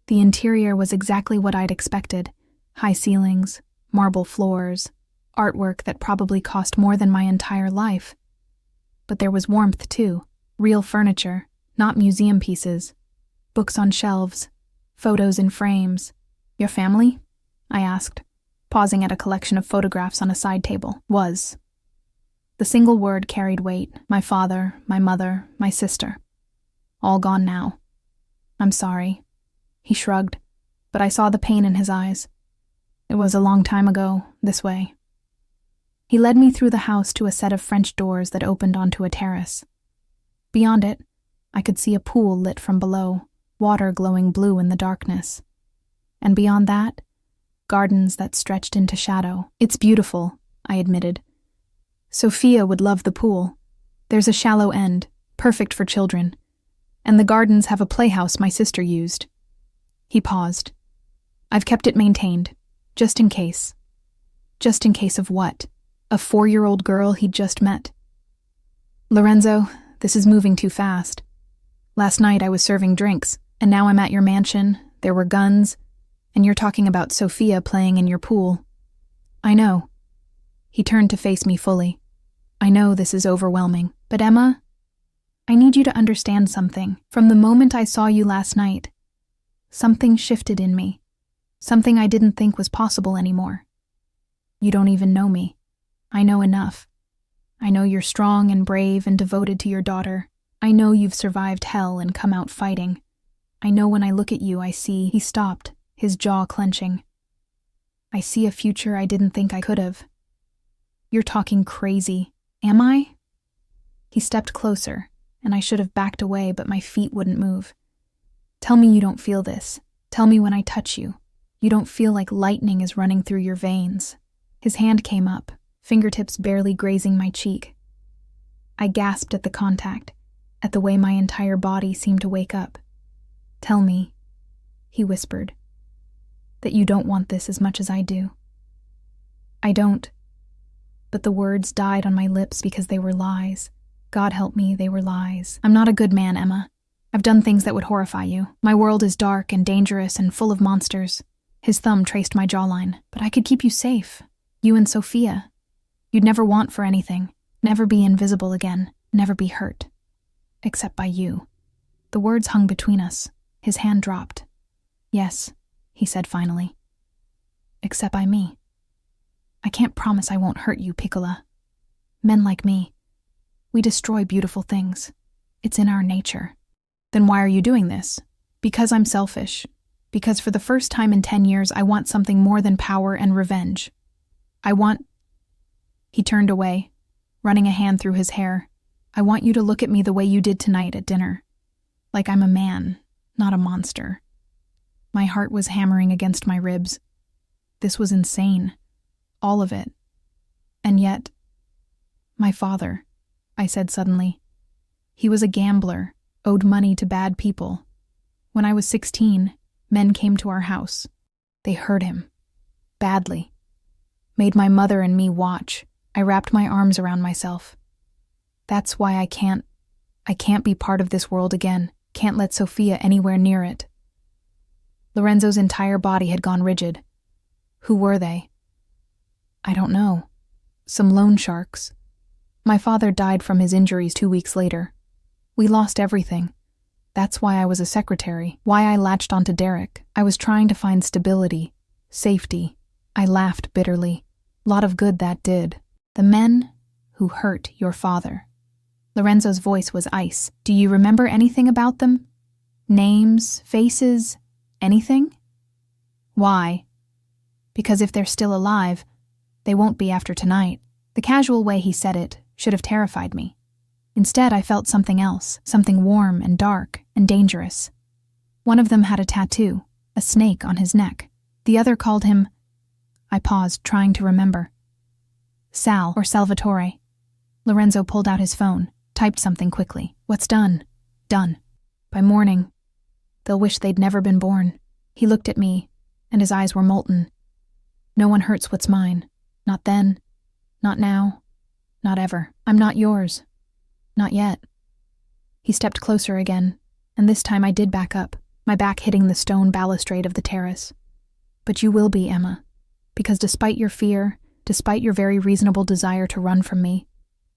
The interior was exactly what I'd expected. High ceilings, marble floors, artwork that probably cost more than my entire life. But there was warmth, too. Real furniture, not museum pieces. Books on shelves, photos in frames. Your family? I asked, pausing at a collection of photographs on a side table. Was. The single word carried weight. My father, my mother, my sister. All gone now. I'm sorry. He shrugged, but I saw the pain in his eyes. It was a long time ago, this way. He led me through the house to a set of French doors that opened onto a terrace. Beyond it, I could see a pool lit from below, water glowing blue in the darkness. And beyond that, gardens that stretched into shadow. It's beautiful, I admitted. Sophia would love the pool. There's a shallow end, perfect for children. And the gardens have a playhouse my sister used. He paused. I've kept it maintained, just in case. Just in case of what? A 4-year-old girl he'd just met. Lorenzo, this is moving too fast. Last night I was serving drinks, and now I'm at your mansion, there were guns, and you're talking about Sophia playing in your pool. I know. He turned to face me fully. I know this is overwhelming, but Emma, I need you to understand something. From the moment I saw you last night, something shifted in me. Something I didn't think was possible anymore. You don't even know me. I know enough. I know you're strong and brave and devoted to your daughter. I know you've survived hell and come out fighting. I know when I look at you I see. He stopped, his jaw clenching. I see a future I didn't think I could have. You're talking crazy. Am I? He stepped closer, and I should have backed away, but my feet wouldn't move. Tell me you don't feel this. Tell me when I touch you. You don't feel like lightning is running through your veins. His hand came up, fingertips barely grazing my cheek. I gasped at the contact, at the way my entire body seemed to wake up. Tell me, he whispered, that you don't want this as much as I do. I don't. But the words died on my lips because they were lies. God help me, they were lies. I'm not a good man, Emma. I've done things that would horrify you. My world is dark and dangerous and full of monsters. His thumb traced my jawline. But I could keep you safe. You and Sophia. You'd never want for anything. Never be invisible again. Never be hurt. Except by you. The words hung between us. His hand dropped. Yes, he said finally. Except by me. I can't promise I won't hurt you, Piccola. Men like me, we destroy beautiful things. It's in our nature. Then why are you doing this? Because I'm selfish. Because for the first time in 10 years, I want something more than power and revenge. I want... He turned away, running a hand through his hair. I want you to look at me the way you did tonight at dinner. Like I'm a man, not a monster. My heart was hammering against my ribs. This was insane. All of it. And yet... My father, I said suddenly. He was a gambler, owed money to bad people. When I was 16, men came to our house. They hurt him. Badly. Made my mother and me watch. I wrapped my arms around myself. That's why I can't be part of this world again. Can't let Sophia anywhere near it. Lorenzo's entire body had gone rigid. Who were they? I don't know. Some loan sharks. My father died from his injuries 2 weeks later. We lost everything. That's why I was a secretary, why I latched onto Derek. I was trying to find stability, safety. I laughed bitterly. Lot of good that did. The men who hurt your father. Lorenzo's voice was ice. Do you remember anything about them? Names, faces, anything? Why? Because if they're still alive, they won't be after tonight. The casual way he said it should have terrified me. Instead, I felt something else, something warm and dark and dangerous. One of them had a tattoo, a snake on his neck. The other called him... I paused, trying to remember. Sal or Salvatore. Lorenzo pulled out his phone, typed something quickly. What's done? Done. By morning, they'll wish they'd never been born. He looked at me, and his eyes were molten. No one hurts what's mine. Not then. Not now. Not ever. I'm not yours. Not yet. He stepped closer again, and this time I did back up, my back hitting the stone balustrade of the terrace. But you will be, Emma, because despite your fear, despite your very reasonable desire to run from me,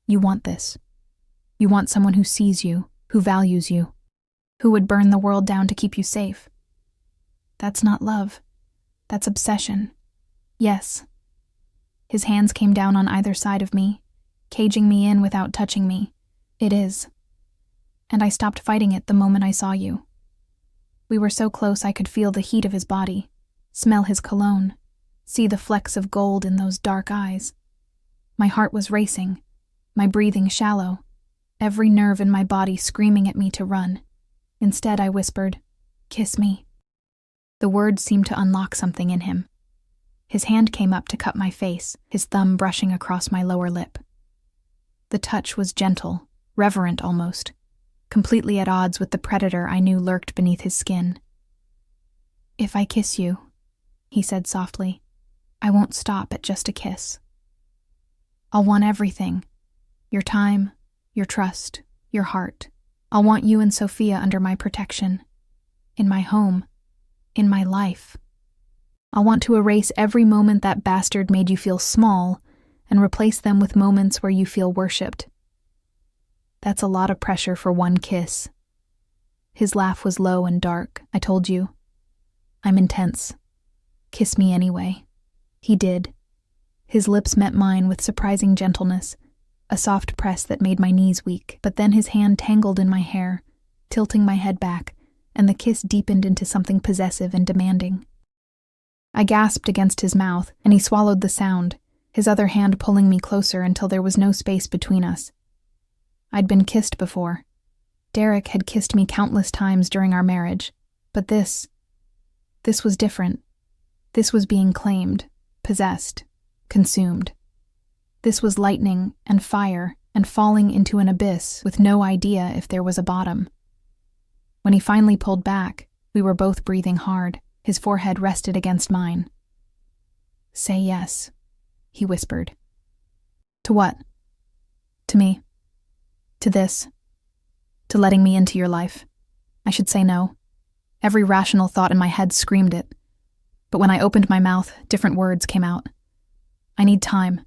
you want this. You want someone who sees you, who values you, who would burn the world down to keep you safe. That's not love. That's obsession. Yes. His hands came down on either side of me, caging me in without touching me. It is. And I stopped fighting it the moment I saw you. We were so close I could feel the heat of his body, smell his cologne, see the flecks of gold in those dark eyes. My heart was racing, my breathing shallow, every nerve in my body screaming at me to run. Instead, I whispered, "Kiss me." The words seemed to unlock something in him. His hand came up to cup my face, his thumb brushing across my lower lip. The touch was gentle, reverent almost, completely at odds with the predator I knew lurked beneath his skin. "If I kiss you," he said softly, "I won't stop at just a kiss. I'll want everything. Your time, your trust, your heart. I'll want you and Sophia under my protection. In my home. In my life. I'll want to erase every moment that bastard made you feel small and replace them with moments where you feel worshipped. That's a lot of pressure for one kiss." His laugh was low and dark. "I told you. I'm intense. Kiss me anyway." He did. His lips met mine with surprising gentleness, a soft press that made my knees weak. But then his hand tangled in my hair, tilting my head back, and the kiss deepened into something possessive and demanding. I gasped against his mouth, and he swallowed the sound, his other hand pulling me closer until there was no space between us. I'd been kissed before. Derek had kissed me countless times during our marriage, but this was different. This was being claimed, possessed, consumed. This was lightning and fire and falling into an abyss with no idea if there was a bottom. When he finally pulled back, we were both breathing hard. His forehead rested against mine. "Say yes," he whispered. "To what?" "To me. To this. To letting me into your life. I should say no. Every rational thought in my head screamed it. But when I opened my mouth, different words came out. I need time.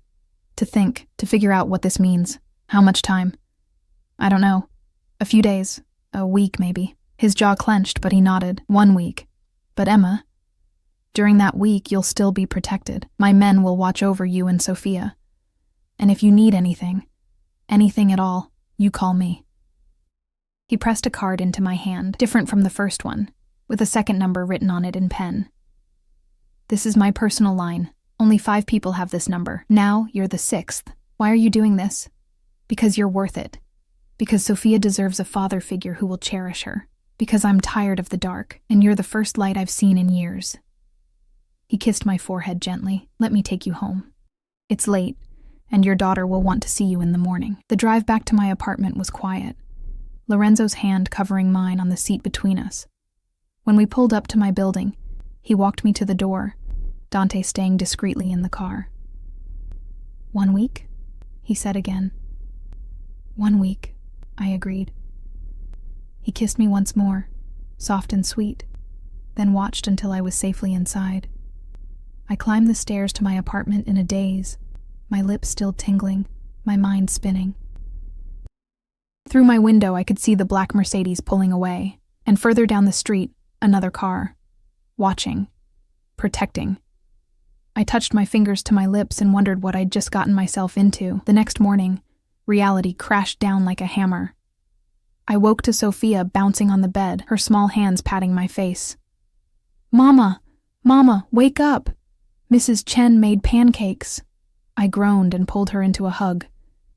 To think, to figure out what this means. How much time? I don't know. A few days. A week, maybe." His jaw clenched, but he nodded. 1 week. "But Emma, during that week you'll still be protected. My men will watch over you and Sophia. And if you need anything at all, you call me." He pressed a card into my hand, different from the first one, with a second number written on it in pen. "This is my personal line. Only 5 people have this number. Now you're the 6th. Why are you doing this? Because you're worth it. Because Sophia deserves a father figure who will cherish her. Because I'm tired of the dark, and you're the first light I've seen in years." He kissed my forehead gently. "Let me take you home. It's late, and your daughter will want to see you in the morning." The drive back to my apartment was quiet, Lorenzo's hand covering mine on the seat between us. When we pulled up to my building, he walked me to the door, Dante staying discreetly in the car. 1 week? He said again. 1 week, I agreed. He kissed me once more, soft and sweet, then watched until I was safely inside. I climbed the stairs to my apartment in a daze, my lips still tingling, my mind spinning. Through my window, I could see the black Mercedes pulling away, and further down the street, another car. Watching. Protecting. I touched my fingers to my lips and wondered what I'd just gotten myself into. The next morning, reality crashed down like a hammer. I woke to Sophia bouncing on the bed, her small hands patting my face. "Mama! Mama, wake up! Mrs. Chen made pancakes." I groaned and pulled her into a hug,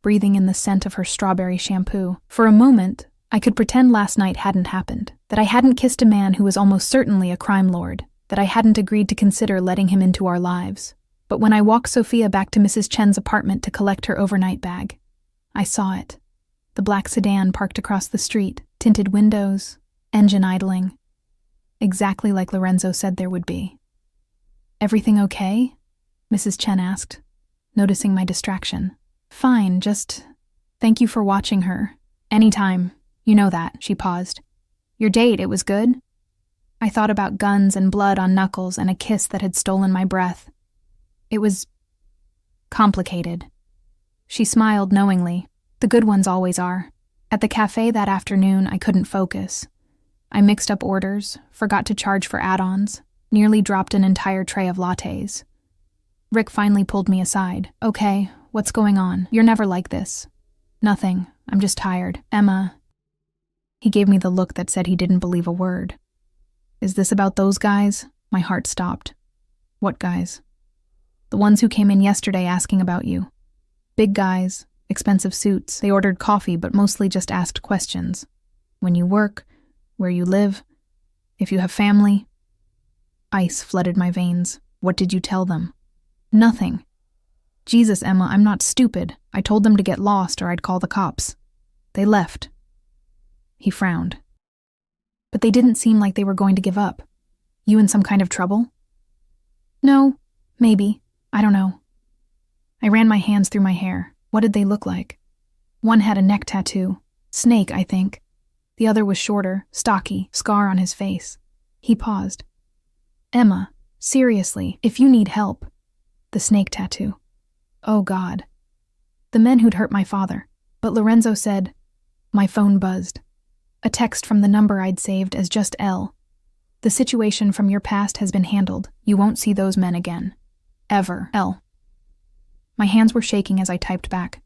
breathing in the scent of her strawberry shampoo. For a moment, I could pretend last night hadn't happened, that I hadn't kissed a man who was almost certainly a crime lord, that I hadn't agreed to consider letting him into our lives. But when I walked Sophia back to Mrs. Chen's apartment to collect her overnight bag, I saw it. The black sedan parked across the street, tinted windows, engine idling. Exactly like Lorenzo said there would be. "Everything okay?" Mrs. Chen asked, noticing my distraction. "Fine, just thank you for watching her. Anytime. You know that," she paused. "Your date, it was good?" I thought about guns and blood on knuckles and a kiss that had stolen my breath. It was complicated. She smiled knowingly. The good ones always are. At the cafe that afternoon, I couldn't focus. I mixed up orders, forgot to charge for add-ons, nearly dropped an entire tray of lattes. Rick finally pulled me aside. "Okay, what's going on? You're never like this." "Nothing. I'm just tired. Emma." He gave me the look that said he didn't believe a word. "Is this about those guys?" My heart stopped. "What guys?" "The ones who came in yesterday asking about you. Big guys, expensive suits. They ordered coffee but mostly just asked questions. When you work, where you live, if you have family." Ice flooded my veins. "What did you tell them?" "Nothing." "Jesus, Emma, I'm not stupid. I told them to get lost or I'd call the cops. They left." He frowned. "But they didn't seem like they were going to give up. You in some kind of trouble?" "No, maybe. I don't know." I ran my hands through my hair. What did they look like? One had a neck tattoo. Snake, I think. The other was shorter, stocky, scar on his face. He paused. "Emma, seriously, if you need help." The snake tattoo. Oh God. The men who'd hurt my father. But Lorenzo said, my phone buzzed. A text from the number I'd saved as just L. "The situation from your past has been handled. You won't see those men again. Ever. L." My hands were shaking as I typed back.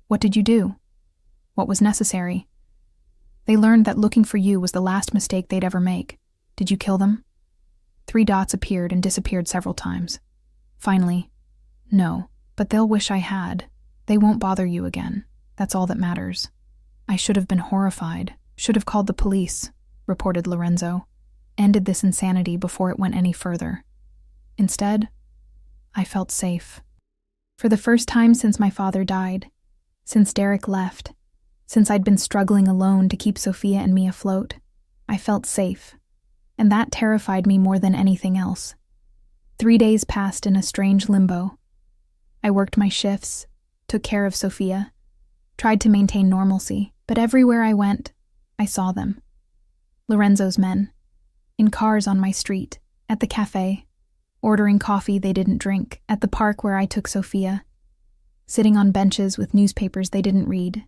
"What did you do? What was necessary?" "They learned that looking for you was the last mistake they'd ever make. Did you kill them?" 3 dots appeared and disappeared several times. Finally, "No, but they'll wish I had. They won't bother you again. That's all that matters." I should have been horrified. Should have called the police, reported Lorenzo. Ended this insanity before it went any further. Instead, I felt safe. For the first time since my father died, since Derek left, since I'd been struggling alone to keep Sophia and me afloat, I felt safe, and that terrified me more than anything else. 3 days passed in a strange limbo. I worked my shifts, took care of Sophia, tried to maintain normalcy, but everywhere I went, I saw them. Lorenzo's men, in cars on my street, at the cafe, ordering coffee they didn't drink, at the park where I took Sophia, sitting on benches with newspapers they didn't read.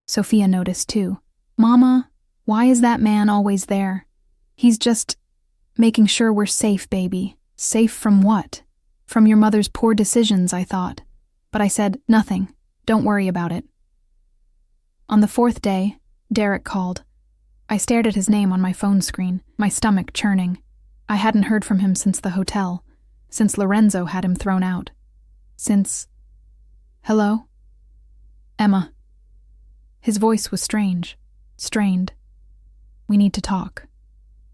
Sophia noticed too. "Mama, why is that man always there? He's just making sure we're safe, baby." "Safe from what?" "From your mother's poor decisions," I thought. But I said, "Nothing. Don't worry about it." On the 4th day, Derek called. I stared at his name on my phone screen, my stomach churning. I hadn't heard from him since the hotel, since Lorenzo had him thrown out. Since... "Hello?" "Emma." His voice was strange, strained. "We need to talk."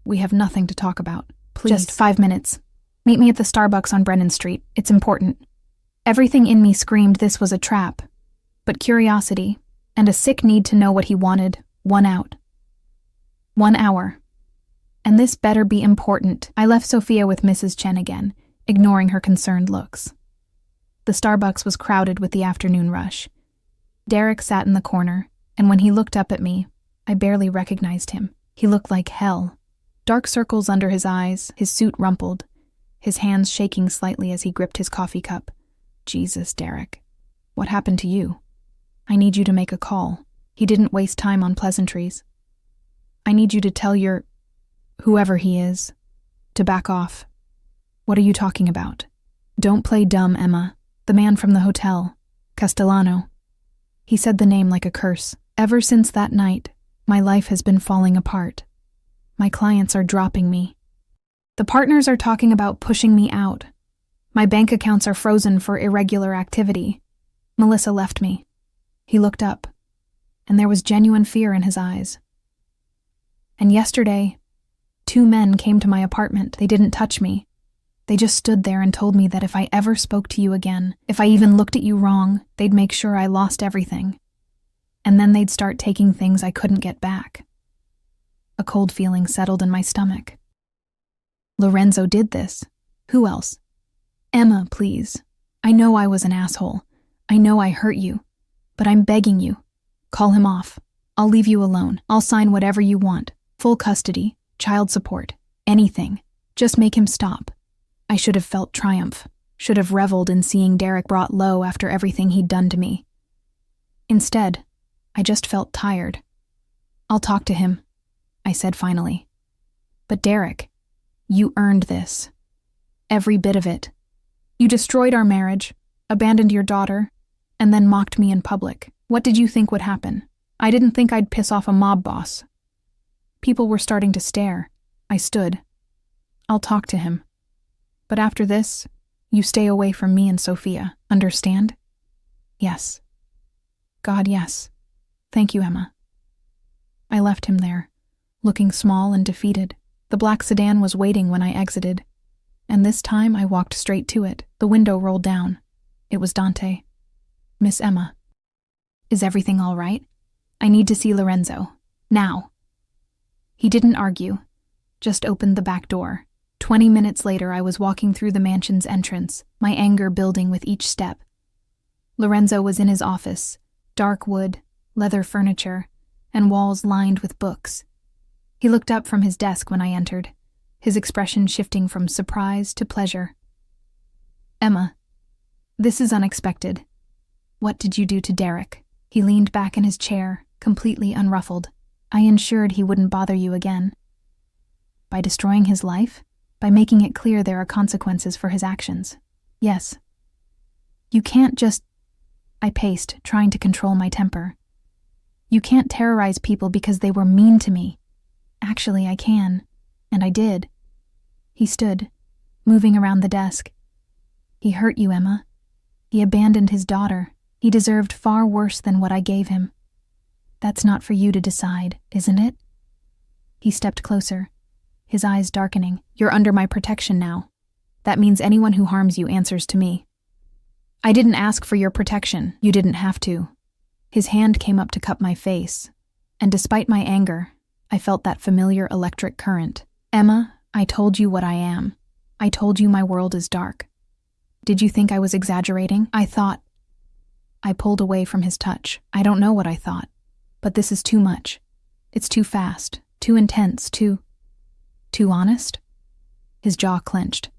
"We have nothing to talk about. Please." "Just 5 minutes. Meet me at the Starbucks on Brennan Street. It's important." Everything in me screamed this was a trap, but curiosity, and a sick need to know what he wanted, won out. 1 hour. And this better be important. I left Sophia with Mrs. Chen again, ignoring her concerned looks. The Starbucks was crowded with the afternoon rush. Derek sat in the corner, and when he looked up at me, I barely recognized him. He looked like hell. Dark circles under his eyes, his suit rumpled, his hands shaking slightly as he gripped his coffee cup. Jesus, Derek. What happened to you? I need you to make a call. He didn't waste time on pleasantries. I need you to tell whoever he is, to back off. What are you talking about? Don't play dumb, Emma. The man from the hotel, Castellano. He said the name like a curse. Ever since that night, my life has been falling apart. My clients are dropping me. The partners are talking about pushing me out. My bank accounts are frozen for irregular activity. Melissa left me. He looked up, and there was genuine fear in his eyes. And yesterday, 2 men came to my apartment. They didn't touch me. They just stood there and told me that if I ever spoke to you again, if I even looked at you wrong, they'd make sure I lost everything. And then they'd start taking things I couldn't get back. A cold feeling settled in my stomach. Lorenzo did this. Who else? Emma, please. I know I was an asshole. I know I hurt you. But I'm begging you. Call him off. I'll leave you alone. I'll sign whatever you want. Full custody, child support, anything. Just make him stop. I should have felt triumph. Should have reveled in seeing Derek brought low after everything he'd done to me. Instead, I just felt tired. I'll talk to him, I said finally. But Derek, you earned this. Every bit of it. You destroyed our marriage, abandoned your daughter, and then mocked me in public. What did you think would happen? I didn't think I'd piss off a mob boss. People were starting to stare. I stood. I'll talk to him. But after this, you stay away from me and Sophia. Understand? Yes. God, yes. Thank you, Emma. I left him there, looking small and defeated. The black sedan was waiting when I exited, and this time I walked straight to it. The window rolled down. It was Dante. Miss Emma. Is everything all right? I need to see Lorenzo. Now. He didn't argue, just opened the back door. 20 minutes later, I was walking through the mansion's entrance, my anger building with each step. Lorenzo was in his office, dark wood, leather furniture, and walls lined with books. He looked up from his desk when I entered, his expression shifting from surprise to pleasure. Emma, this is unexpected. What did you do to Derek? He leaned back in his chair, completely unruffled. I ensured he wouldn't bother you again. By destroying his life? By making it clear there are consequences for his actions? Yes. You can't just... I paced, trying to control my temper. You can't terrorize people because they were mean to me. Actually, I can. And I did. He stood, moving around the desk. He hurt you, Emma. He abandoned his daughter. He deserved far worse than what I gave him. That's not for you to decide, isn't it? He stepped closer, his eyes darkening. You're under my protection now. That means anyone who harms you answers to me. I didn't ask for your protection. You didn't have to. His hand came up to cup my face, and despite my anger, I felt that familiar electric current. Emma, I told you what I am. I told you my world is dark. Did you think I was exaggerating? I pulled away from his touch. I don't know what I thought, but this is too much. It's too fast, too intense, too honest? His jaw clenched.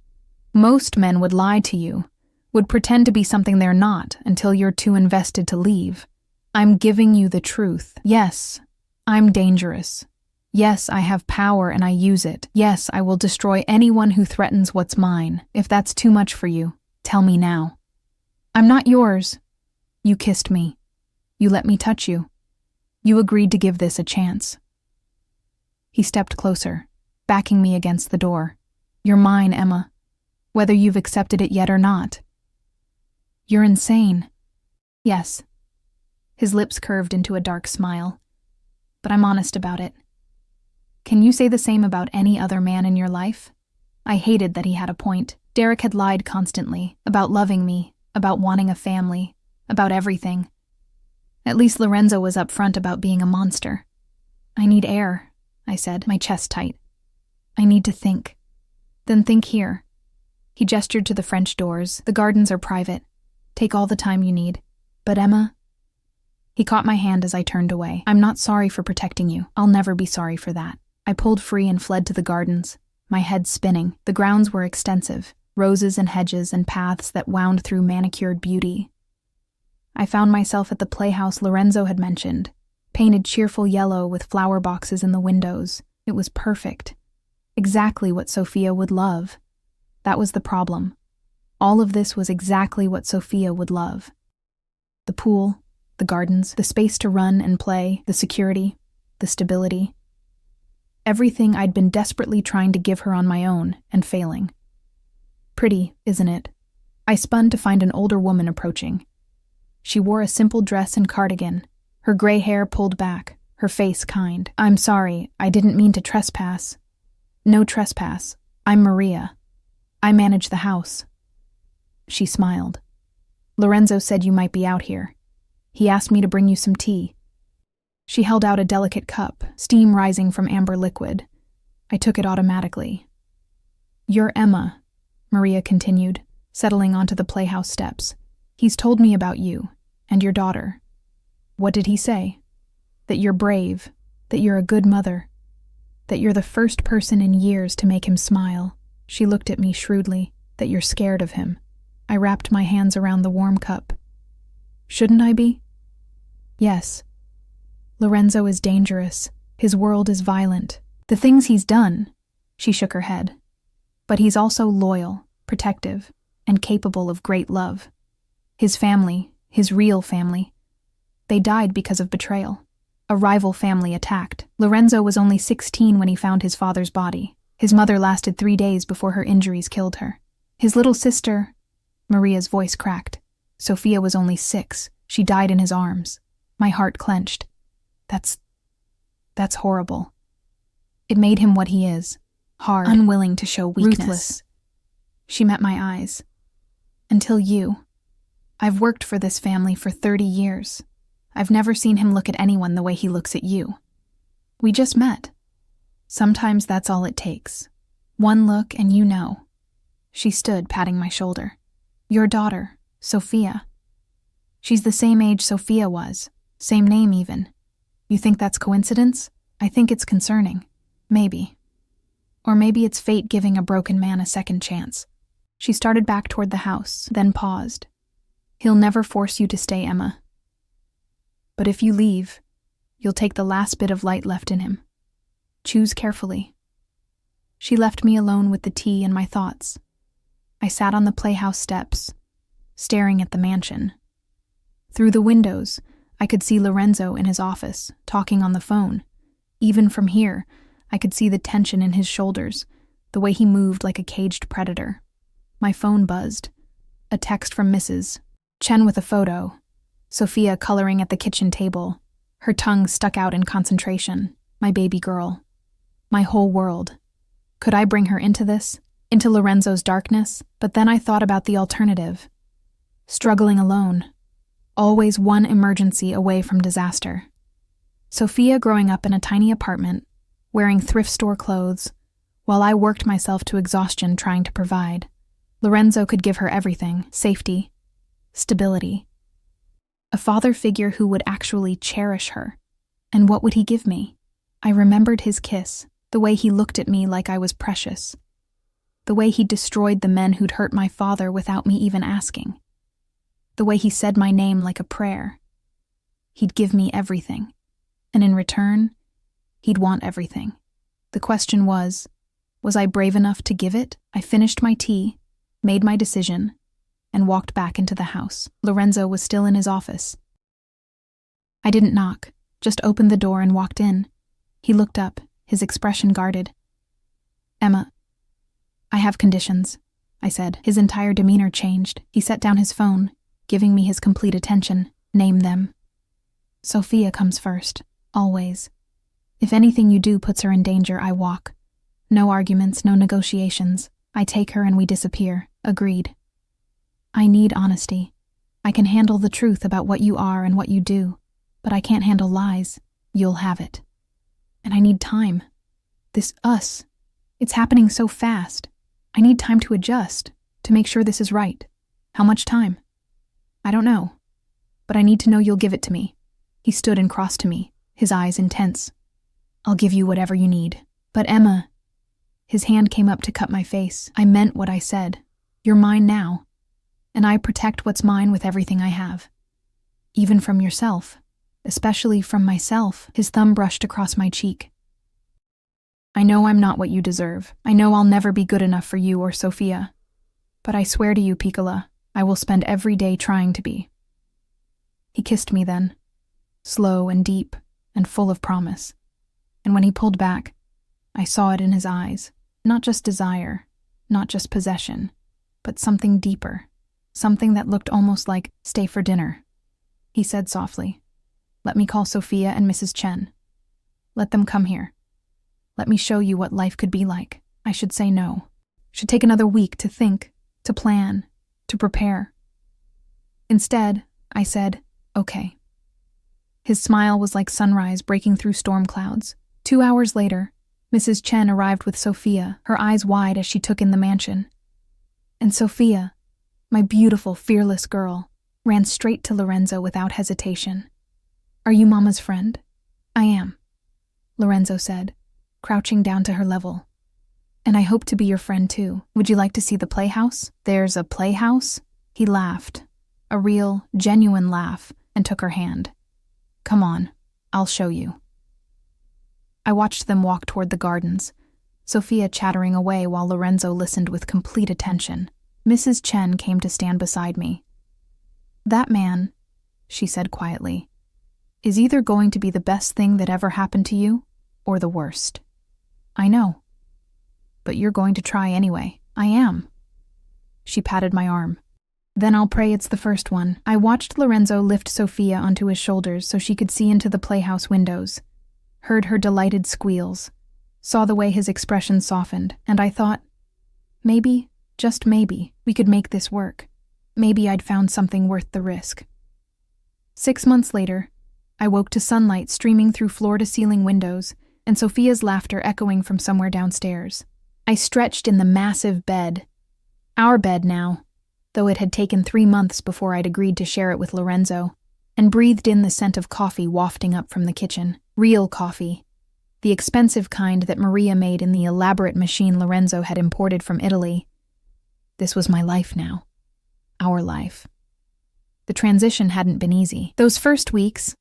Most men would lie to you, would pretend to be something they're not until you're too invested to leave. I'm giving you the truth. Yes, I'm dangerous. Yes, I have power and I use it. Yes, I will destroy anyone who threatens what's mine. If that's too much for you, tell me now. I'm not yours. You kissed me. You let me touch you. You agreed to give this a chance. He stepped closer, backing me against the door. You're mine, Emma, whether you've accepted it yet or not. You're insane. Yes. His lips curved into a dark smile. But I'm honest about it. Can you say the same about any other man in your life? I hated that he had a point. Derek had lied constantly, about loving me, about wanting a family, about everything. At least Lorenzo was upfront about being a monster. I need air, I said, my chest tight. I need to think. Then think here. He gestured to the French doors. The gardens are private. Take all the time you need. But Emma... He caught my hand as I turned away. I'm not sorry for protecting you. I'll never be sorry for that. I pulled free and fled to the gardens, my head spinning. The grounds were extensive, roses and hedges and paths that wound through manicured beauty. I found myself at the playhouse Lorenzo had mentioned, painted cheerful yellow with flower boxes in the windows. It was perfect. Exactly what Sophia would love. That was the problem. All of this was exactly what Sophia would love. The pool, the gardens, the space to run and play, the security, the stability. Everything I'd been desperately trying to give her on my own and failing. Pretty, isn't it? I spun to find an older woman approaching. She wore a simple dress and cardigan, her gray hair pulled back, her face kind. "I'm sorry, I didn't mean to trespass." "No trespass. I'm Maria. I manage the house." She smiled. "Lorenzo said you might be out here. He asked me to bring you some tea." She held out a delicate cup, steam rising from amber liquid. I took it automatically. "You're Emma," Maria continued, settling onto the playhouse steps. "He's told me about you and your daughter." "What did he say?" "That you're brave, that you're a good mother, that you're the first person in years to make him smile." She looked at me shrewdly. "That you're scared of him." I wrapped my hands around the warm cup. "Shouldn't I be?" "Yes. Lorenzo is dangerous. His world is violent. The things he's done," she shook her head. "But he's also loyal, protective, and capable of great love. His family, his real family, they died because of betrayal. A rival family attacked. Lorenzo was only 16 when he found his father's body. His mother lasted 3 days before her injuries killed her. His little sister..." Maria's voice cracked. "Sophia was only 6. She died in his arms." My heart clenched. That's horrible. It made him what he is. Hard, unwilling to show weakness. Ruthless. She met my eyes. "Until you. I've worked for this family for 30 years. I've never seen him look at anyone the way he looks at you. We just met. Sometimes that's all it takes. One look and you know." She stood, patting my shoulder. "Your daughter, Sophia. She's the same age Sophia was, same name even. You think that's coincidence? I think it's concerning. Maybe. Or maybe it's fate giving a broken man a second chance." She started back toward the house, then paused. "He'll never force you to stay, Emma. But if you leave, you'll take the last bit of light left in him. Choose carefully." She left me alone with the tea and my thoughts. I sat on the playhouse steps, staring at the mansion. Through the windows, I could see Lorenzo in his office, talking on the phone. Even from here, I could see the tension in his shoulders, the way he moved like a caged predator. My phone buzzed. A text from Mrs. Chen with a photo. Sophia coloring at the kitchen table, her tongue stuck out in concentration. My baby girl. My whole world. Could I bring her into this? Into Lorenzo's darkness? But then I thought about the alternative. Struggling alone. Always one emergency away from disaster. Sophia growing up in a tiny apartment, wearing thrift store clothes, while I worked myself to exhaustion trying to provide. Lorenzo could give her everything: safety, stability. A father figure who would actually cherish her. And what would he give me? I remembered his kiss, the way he looked at me like I was precious. The way he destroyed the men who'd hurt my father without me even asking. The way he said my name like a prayer. He'd give me everything. And in return, he'd want everything. The question was I brave enough to give it? I finished my tea, made my decision, and walked back into the house. Lorenzo was still in his office. I didn't knock, just opened the door and walked in. He looked up, his expression guarded. "Emma, I have conditions," I said. His entire demeanor changed. He set down his phone, giving me his complete attention. "Name them." "Sophia comes first, always. If anything you do puts her in danger, I walk. No arguments, no negotiations. I take her and we disappear." Agreed. "I need honesty. I can handle the truth about what you are and what you do, but I can't handle lies. You'll have it. And I need time. This us. It's happening so fast. I need time to adjust, to make sure this is right. How much time? I don't know. But I need to know you'll give it to me." He stood and crossed to me, his eyes intense. "I'll give you whatever you need. But Emma..." His hand came up to cut my face. I meant what I said. "You're mine now. And I protect what's mine with everything I have." Even from yourself. Especially from myself. His thumb brushed across my cheek. I know I'm not what you deserve. I know I'll never be good enough for you or Sophia. But I swear to you, Piccola, I will spend every day trying to be. He kissed me then, slow and deep and full of promise. And when he pulled back, I saw it in his eyes. Not just desire, not just possession, but something deeper. Something that looked almost like, stay for dinner. He said softly, let me call Sophia and Mrs. Chen. Let them come here. Let me show you what life could be like. I should say no. Should take another week to think, to plan, to prepare. Instead, I said, okay. His smile was like sunrise breaking through storm clouds. 2 hours later, Mrs. Chen arrived with Sophia, her eyes wide as she took in the mansion. And Sophia, my beautiful, fearless girl, ran straight to Lorenzo without hesitation. Are you Mama's friend? I am, Lorenzo said, crouching down to her level. And I hope to be your friend too. Would you like to see the playhouse? There's a playhouse? He laughed, a real, genuine laugh, and took her hand. Come on, I'll show you. I watched them walk toward the gardens, Sophia chattering away while Lorenzo listened with complete attention. Mrs. Chen came to stand beside me. That man, she said quietly, is either going to be the best thing that ever happened to you, or the worst. I know. But you're going to try anyway. I am. She patted my arm. Then I'll pray it's the first one. I watched Lorenzo lift Sophia onto his shoulders so she could see into the playhouse windows, heard her delighted squeals, saw the way his expression softened, and I thought, maybe, just maybe, we could make this work. Maybe I'd found something worth the risk. 6 months later, I woke to sunlight streaming through floor-to-ceiling windows and Sophia's laughter echoing from somewhere downstairs. I stretched in the massive bed. Our bed now, though it had taken 3 months before I'd agreed to share it with Lorenzo, and breathed in the scent of coffee wafting up from the kitchen. Real coffee. The expensive kind that Maria made in the elaborate machine Lorenzo had imported from Italy. This was my life now. Our life. The transition hadn't been easy. Those first weeks,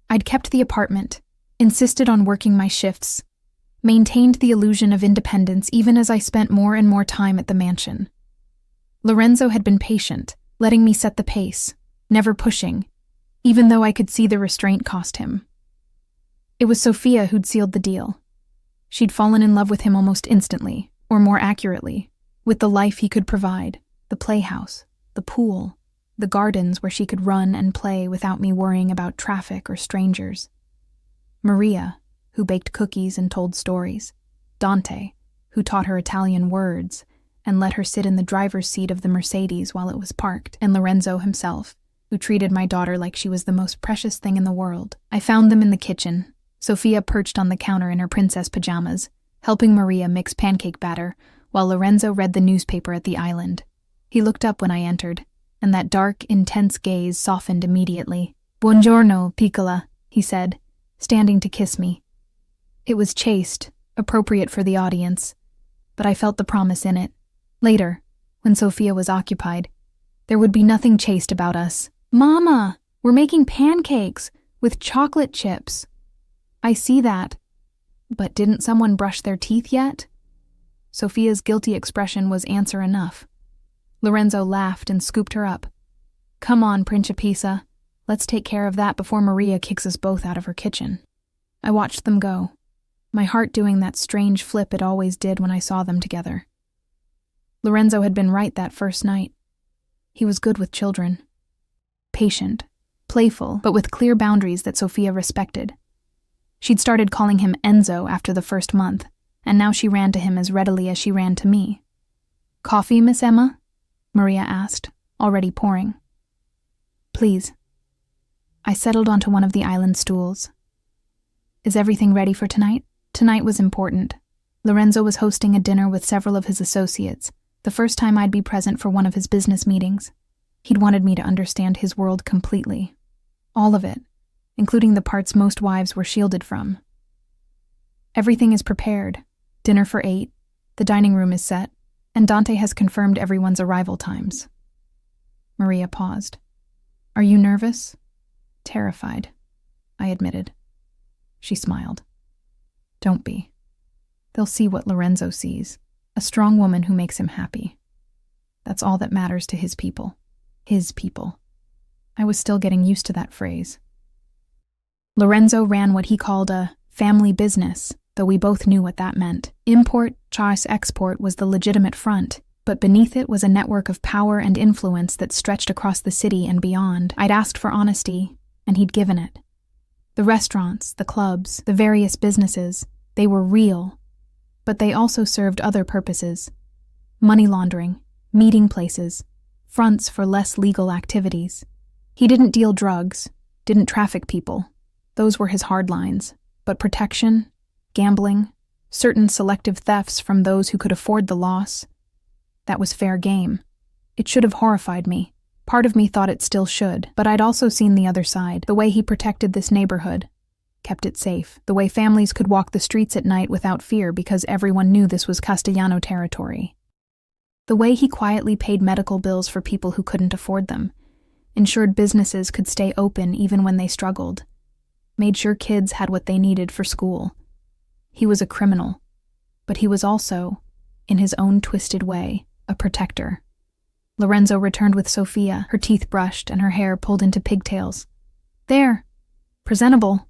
I'd kept the apartment, insisted on working my shifts, maintained the illusion of independence even as I spent more and more time at the mansion. Lorenzo had been patient, letting me set the pace, never pushing, even though I could see the restraint cost him. It was Sophia who'd sealed the deal. She'd fallen in love with him almost instantly, or more accurately, with the life he could provide, the playhouse, the pool, the gardens where she could run and play without me worrying about traffic or strangers. Maria, who baked cookies and told stories. Dante, who taught her Italian words and let her sit in the driver's seat of the Mercedes while it was parked. And Lorenzo himself, who treated my daughter like she was the most precious thing in the world. I found them in the kitchen, Sophia perched on the counter in her princess pajamas, helping Maria mix pancake batter, while Lorenzo read the newspaper at the island. He looked up when I entered, and that dark, intense gaze softened immediately. Buongiorno, piccola, he said, standing to kiss me. It was chaste, appropriate for the audience, but I felt the promise in it. Later, when Sophia was occupied, there would be nothing chaste about us. Mama, we're making pancakes with chocolate chips. I see that. But didn't someone brush their teeth yet? Sophia's guilty expression was answer enough. Lorenzo laughed and scooped her up. Come on, Principessa. Let's take care of that before Maria kicks us both out of her kitchen. I watched them go, my heart doing that strange flip it always did when I saw them together. Lorenzo had been right that first night. He was good with children. Patient, playful, but with clear boundaries that Sophia respected. She'd started calling him Enzo after the first month, and now she ran to him as readily as she ran to me. Coffee, Miss Emma? Maria asked, already pouring. Please. I settled onto one of the island stools. Is everything ready for tonight? Tonight was important. Lorenzo was hosting a dinner with several of his associates, the first time I'd be present for one of his business meetings. He'd wanted me to understand his world completely. All of it, including the parts most wives were shielded from. Everything is prepared. Dinner for 8, the dining room is set, and Dante has confirmed everyone's arrival times. Maria paused. Are you nervous? Terrified, I admitted. She smiled. Don't be. They'll see what Lorenzo sees, a strong woman who makes him happy. That's all that matters to his people. His people. I was still getting used to that phrase. Lorenzo ran what he called a family business, though we both knew what that meant. Import/export was the legitimate front, but beneath it was a network of power and influence that stretched across the city and beyond. I'd asked for honesty, and he'd given it. The restaurants, the clubs, the various businesses, they were real, but they also served other purposes. Money laundering, meeting places, fronts for less legal activities. He didn't deal drugs, didn't traffic people. Those were his hard lines. But protection, gambling, certain selective thefts from those who could afford the loss, that was fair game. It should have horrified me. Part of me thought it still should, but I'd also seen the other side, the way he protected this neighborhood, kept it safe, the way families could walk the streets at night without fear because everyone knew this was Castellano territory. The way he quietly paid medical bills for people who couldn't afford them, ensured businesses could stay open even when they struggled, made sure kids had what they needed for school. He was a criminal, but he was also, in his own twisted way, a protector. Lorenzo returned with Sophia, her teeth brushed and her hair pulled into pigtails. There, presentable.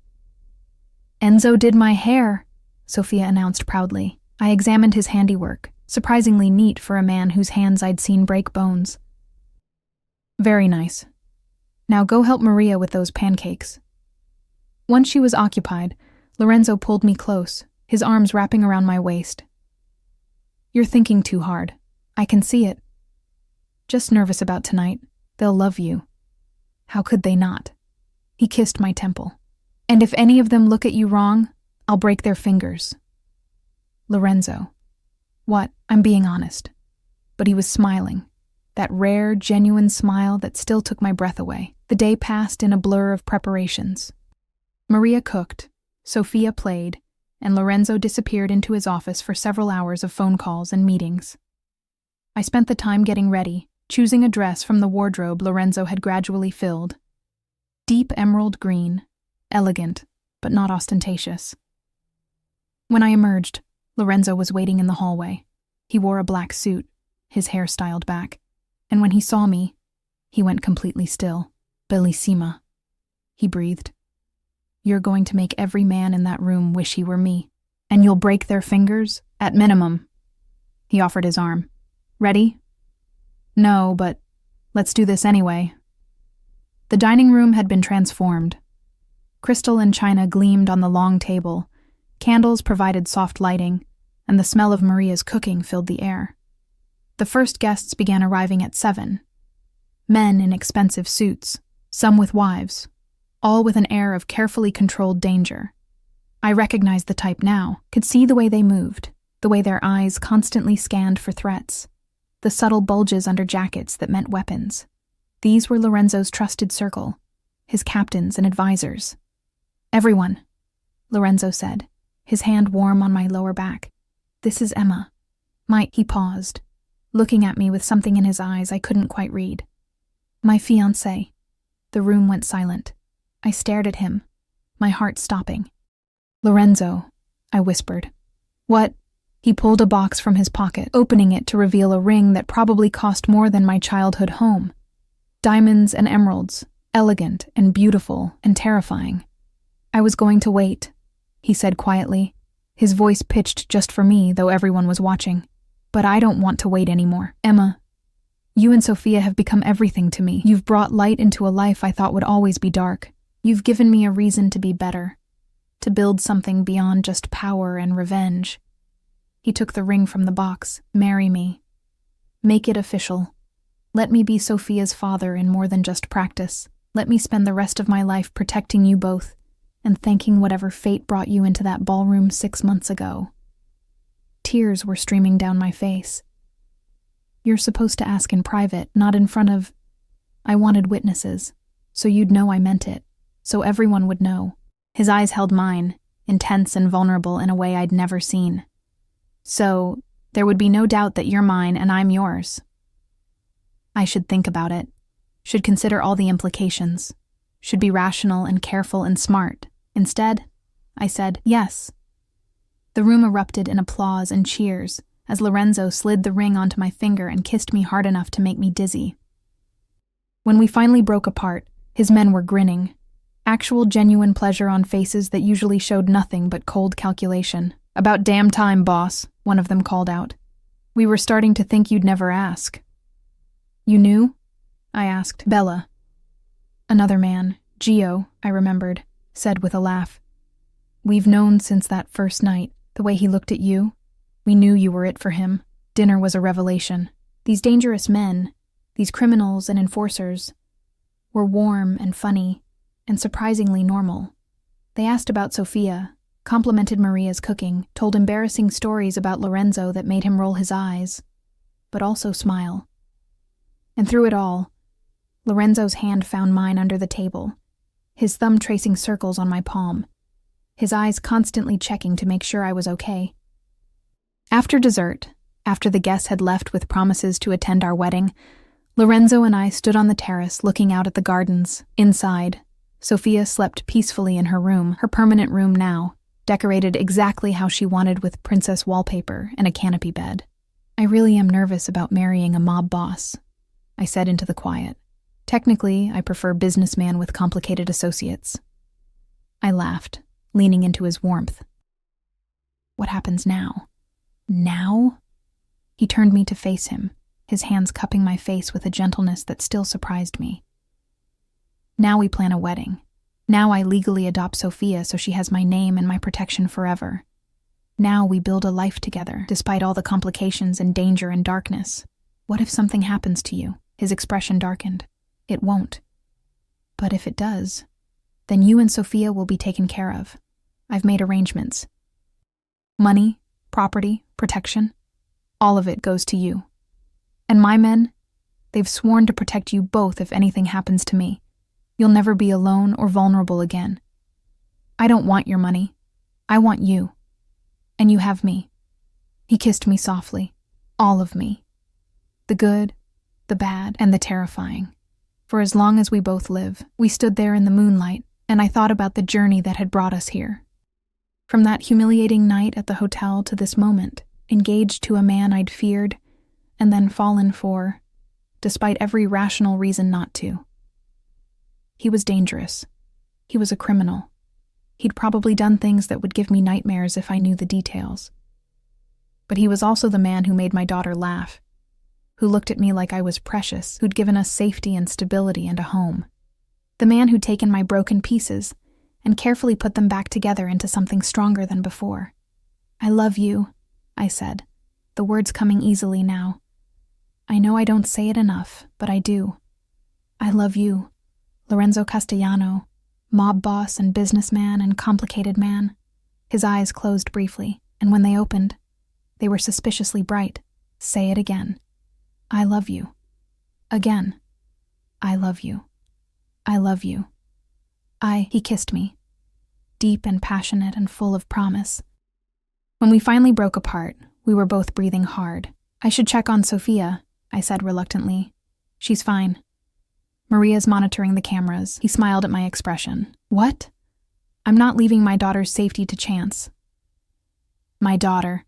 Enzo did my hair, Sophia announced proudly. I examined his handiwork, surprisingly neat for a man whose hands I'd seen break bones. Very nice. Now go help Maria with those pancakes. Once she was occupied, Lorenzo pulled me close, his arms wrapping around my waist. You're thinking too hard. I can see it. Just nervous about tonight. They'll love you. How could they not? He kissed my temple. And if any of them look at you wrong, I'll break their fingers. Lorenzo. What? I'm being honest. But he was smiling. That rare, genuine smile that still took my breath away. The day passed in a blur of preparations. Maria cooked, Sophia played, and Lorenzo disappeared into his office for several hours of phone calls and meetings. I spent the time getting ready, choosing a dress from the wardrobe Lorenzo had gradually filled. Deep emerald green, elegant, but not ostentatious. When I emerged, Lorenzo was waiting in the hallway. He wore a black suit, his hair styled back, and when he saw me, he went completely still. Bellissima, he breathed. You're going to make every man in that room wish he were me, and you'll break their fingers, at minimum. He offered his arm. Ready? No, but let's do this anyway. The dining room had been transformed. Crystal and china gleamed on the long table, candles provided soft lighting, and the smell of Maria's cooking filled the air. The first guests began arriving at 7. Men in expensive suits, some with wives, all with an air of carefully controlled danger. I recognized the type now, could see the way they moved, the way their eyes constantly scanned for threats, the subtle bulges under jackets that meant weapons. These were Lorenzo's trusted circle, his captains and advisors. Everyone, Lorenzo said, his hand warm on my lower back. This is Emma. He paused, looking at me with something in his eyes I couldn't quite read. My fiancé. The room went silent. I stared at him, my heart stopping. Lorenzo, I whispered. What? He pulled a box from his pocket, opening it to reveal a ring that probably cost more than my childhood home. Diamonds and emeralds, elegant and beautiful and terrifying. I was going to wait, he said quietly, his voice pitched just for me, though everyone was watching. But I don't want to wait anymore. Emma, you and Sophia have become everything to me. You've brought light into a life I thought would always be dark. You've given me a reason to be better, to build something beyond just power and revenge. He took the ring from the box. Marry me. Make it official. Let me be Sophia's father in more than just practice. Let me spend the rest of my life protecting you both and thanking whatever fate brought you into that ballroom 6 months ago. Tears were streaming down my face. You're supposed to ask in private, not in front of... I wanted witnesses, so you'd know I meant it, so everyone would know. His eyes held mine, intense and vulnerable in a way I'd never seen. So, there would be no doubt that you're mine and I'm yours. I should think about it, should consider all the implications. should be rational and careful and smart. Instead, I said, yes. The room erupted in applause and cheers as Lorenzo slid the ring onto my finger and kissed me hard enough to make me dizzy. When we finally broke apart, his men were grinning. Actual genuine pleasure on faces that usually showed nothing but cold calculation. "About damn time, boss," one of them called out. "We were starting to think you'd never ask." "You knew?" I asked. "Bella." Another man, Gio, I remembered, said with a laugh. "We've known since that first night. The way he looked at you, we knew you were it for him. Dinner was a revelation. These dangerous men, these criminals and enforcers, were warm and funny and surprisingly normal. They asked about Sofia, complimented Maria's cooking, told embarrassing stories about Lorenzo that made him roll his eyes, but also smile. And through it all, Lorenzo's hand found mine under the table, his thumb tracing circles on my palm, his eyes constantly checking to make sure I was okay. After dessert, after the guests had left with promises to attend our wedding, Lorenzo and I stood on the terrace looking out at the gardens. Inside, Sofia slept peacefully in her room, her permanent room now, decorated exactly how she wanted with princess wallpaper and a canopy bed. "I really am nervous about marrying a mob boss," I said into the quiet. "Technically, I prefer businessman with complicated associates." I laughed, leaning into his warmth. "What happens now?" "Now?" He turned me to face him, his hands cupping my face with a gentleness that still surprised me. "Now we plan a wedding. Now I legally adopt Sofia so she has my name and my protection forever. Now we build a life together, despite all the complications and danger and darkness. What if something happens to you?" His expression darkened. "It won't. But if it does, then you and Sofia will be taken care of. I've made arrangements. Money, property, protection, all of it goes to you. And my men, they've sworn to protect you both if anything happens to me. You'll never be alone or vulnerable again. I don't want your money. I want you. And you have me." He kissed me softly, all of me. The good, the bad, and the terrifying. For as long as we both live, we stood there in the moonlight, and I thought about the journey that had brought us here. From that humiliating night at the hotel to this moment, engaged to a man I'd feared and then fallen for, despite every rational reason not to. He was dangerous. He was a criminal. He'd probably done things that would give me nightmares if I knew the details. But he was also the man who made my daughter laugh, who looked at me like I was precious, who'd given us safety and stability and a home. The man who'd taken my broken pieces and carefully put them back together into something stronger than before. "I love you," I said, the words coming easily now. I know I don't say it enough, but I do. I love you, Lorenzo Castellano, mob boss and businessman and complicated man. His eyes closed briefly, and when they opened, they were suspiciously bright. "Say it again. I love you. Again. I love you. I love you." He kissed me, deep and passionate and full of promise. When we finally broke apart, we were both breathing hard. "I should check on Sofia," I said reluctantly. "She's fine. Maria's monitoring the cameras." He smiled at my expression. "What?" "I'm not leaving my daughter's safety to chance." "My daughter."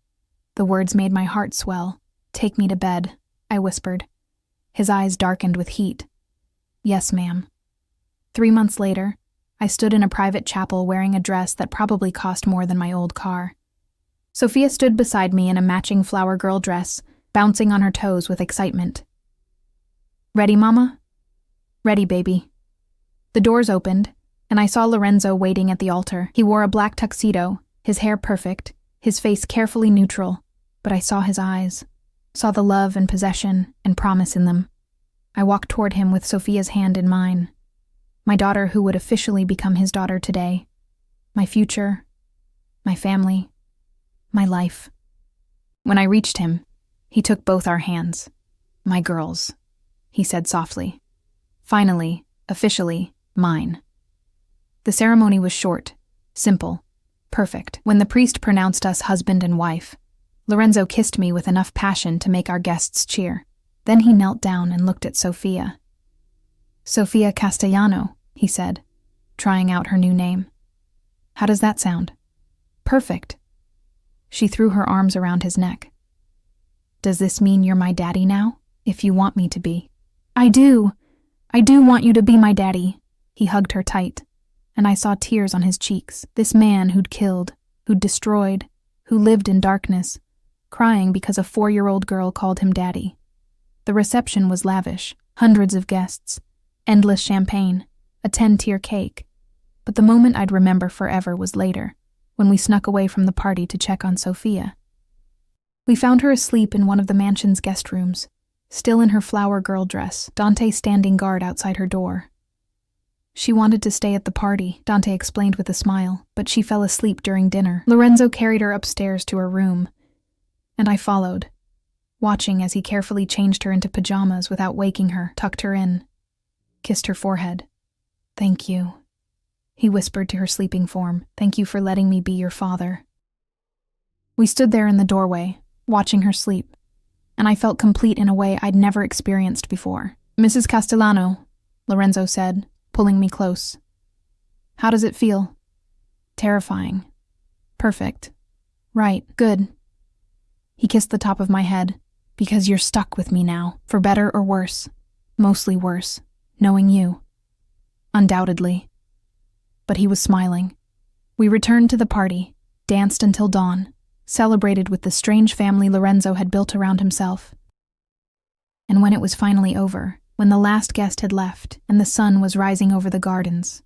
The words made my heart swell. "Take me to bed," I whispered. His eyes darkened with heat. "Yes, ma'am." 3 months later, I stood in a private chapel wearing a dress that probably cost more than my old car. Sofia stood beside me in a matching flower girl dress, bouncing on her toes with excitement. "Ready, Mama?" "Ready, baby." The doors opened, and I saw Lorenzo waiting at the altar. He wore a black tuxedo, his hair perfect, his face carefully neutral, but I saw his eyes, saw the love and possession and promise in them. I walked toward him with Sofia's hand in mine. My daughter who would officially become his daughter today. My future, my family, my life. When I reached him, he took both our hands. "My girls," he said softly. "Finally, officially, mine." The ceremony was short, simple, perfect. When the priest pronounced us husband and wife, Lorenzo kissed me with enough passion to make our guests cheer. Then he knelt down and looked at Sofia. "Sofia Castellano," he said, trying out her new name. How does that sound? Perfect. She threw her arms around his neck. Does this mean you're my daddy now, if you want me to be? I do want you to be my daddy. He hugged her tight, and I saw tears on his cheeks. This man who'd killed, who'd destroyed, who lived in darkness, crying because a 4-year-old girl called him daddy. The reception was lavish, hundreds of guests, endless champagne, a 10-tier cake. But the moment I'd remember forever was later, when we snuck away from the party to check on Sophia. We found her asleep in one of the mansion's guest rooms, still in her flower girl dress, Dante standing guard outside her door. She wanted to stay at the party, Dante explained with a smile, but she fell asleep during dinner. Lorenzo carried her upstairs to her room, and I followed, watching as he carefully changed her into pajamas without waking her, tucked her in, kissed her forehead. Thank you, he whispered to her sleeping form. Thank you for letting me be your father. We stood there in the doorway, watching her sleep, and I felt complete in a way I'd never experienced before. Mrs. Castellano, Lorenzo said, pulling me close. How does it feel? Terrifying. Perfect. Right, good. He kissed the top of my head. Because you're stuck with me now, for better or worse. Mostly worse, knowing you. Undoubtedly. But he was smiling. We returned to the party, danced until dawn, celebrated with the strange family Lorenzo had built around himself. And when it was finally over, when the last guest had left and the sun was rising over the gardens,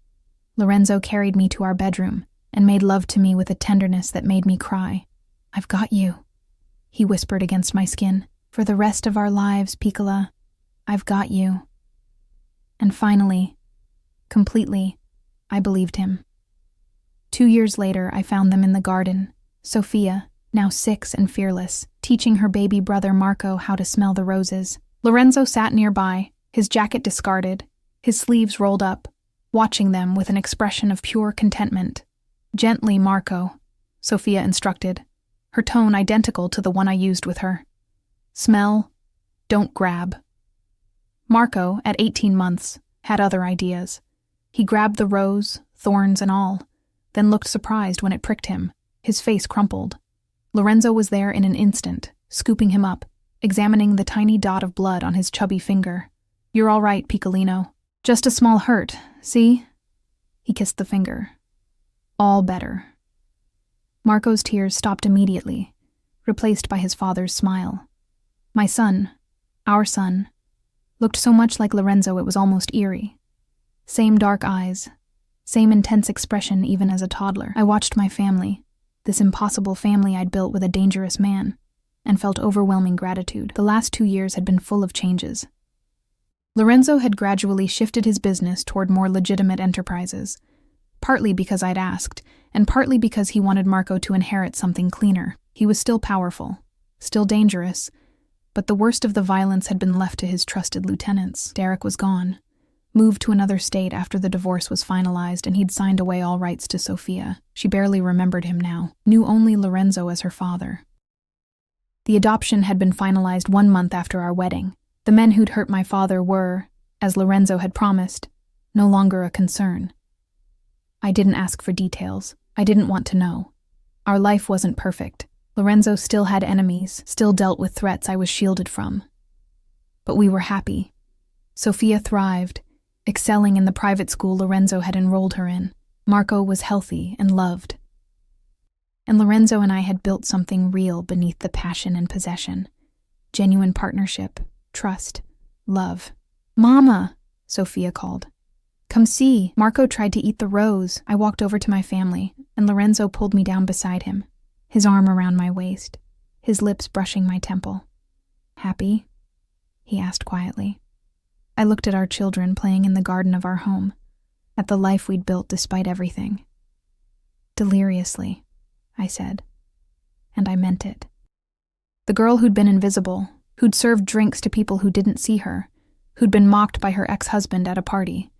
Lorenzo carried me to our bedroom and made love to me with a tenderness that made me cry. I've got you, he whispered against my skin. For the rest of our lives, Piccola, I've got you. And finally, completely, I believed him. 2 years later, I found them in the garden, Sophia, now 6 and fearless, teaching her baby brother Marco how to smell the roses. Lorenzo sat nearby, his jacket discarded, his sleeves rolled up, watching them with an expression of pure contentment. Gently, Marco, Sophia instructed, her tone identical to the one I used with her. Smell, don't grab. Marco, at 18 months, had other ideas. He grabbed the rose, thorns and all, then looked surprised when it pricked him. His face crumpled. Lorenzo was there in an instant, scooping him up, examining the tiny dot of blood on his chubby finger. You're all right, Piccolino. Just a small hurt, see? He kissed the finger. All better. Marco's tears stopped immediately, replaced by his father's smile. My son, our son, looked so much like Lorenzo it was almost eerie. Same dark eyes, same intense expression even as a toddler. I watched my family, this impossible family I'd built with a dangerous man, and felt overwhelming gratitude. The last 2 years had been full of changes. Lorenzo had gradually shifted his business toward more legitimate enterprises, partly because I'd asked, and partly because he wanted Marco to inherit something cleaner. He was still powerful, still dangerous, but the worst of the violence had been left to his trusted lieutenants. Derek was gone, moved to another state after the divorce was finalized, and he'd signed away all rights to Sophia. She barely remembered him now, knew only Lorenzo as her father. The adoption had been finalized 1 month after our wedding. The men who'd hurt my father were, as Lorenzo had promised, no longer a concern. I didn't ask for details. I didn't want to know. Our life wasn't perfect. Lorenzo still had enemies, still dealt with threats I was shielded from. But we were happy. Sophia thrived, excelling in the private school Lorenzo had enrolled her in. Marco was healthy and loved. And Lorenzo and I had built something real beneath the passion and possession. Genuine partnership, trust, love. Mama, Sophia called. Come see. Marco tried to eat the rose. I walked over to my family, and Lorenzo pulled me down beside him, his arm around my waist, his lips brushing my temple. Happy? He asked quietly. I looked at our children playing in the garden of our home, at the life we'd built despite everything. Deliriously, I said, and I meant it. The girl who'd been invisible, who'd served drinks to people who didn't see her, who'd been mocked by her ex-husband at a party,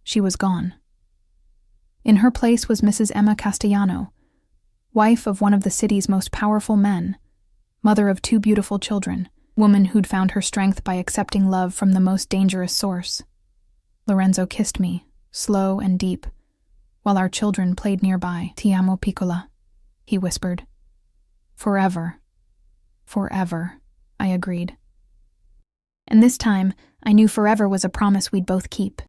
she was gone. In her place was Mrs. Emma Castellano, wife of one of the city's most powerful men, mother of 2 beautiful children, woman who'd found her strength by accepting love from the most dangerous source. Lorenzo kissed me, slow and deep, while our children played nearby. Ti amo, piccola, he whispered. Forever. Forever, I agreed. And this time, I knew forever was a promise we'd both keep.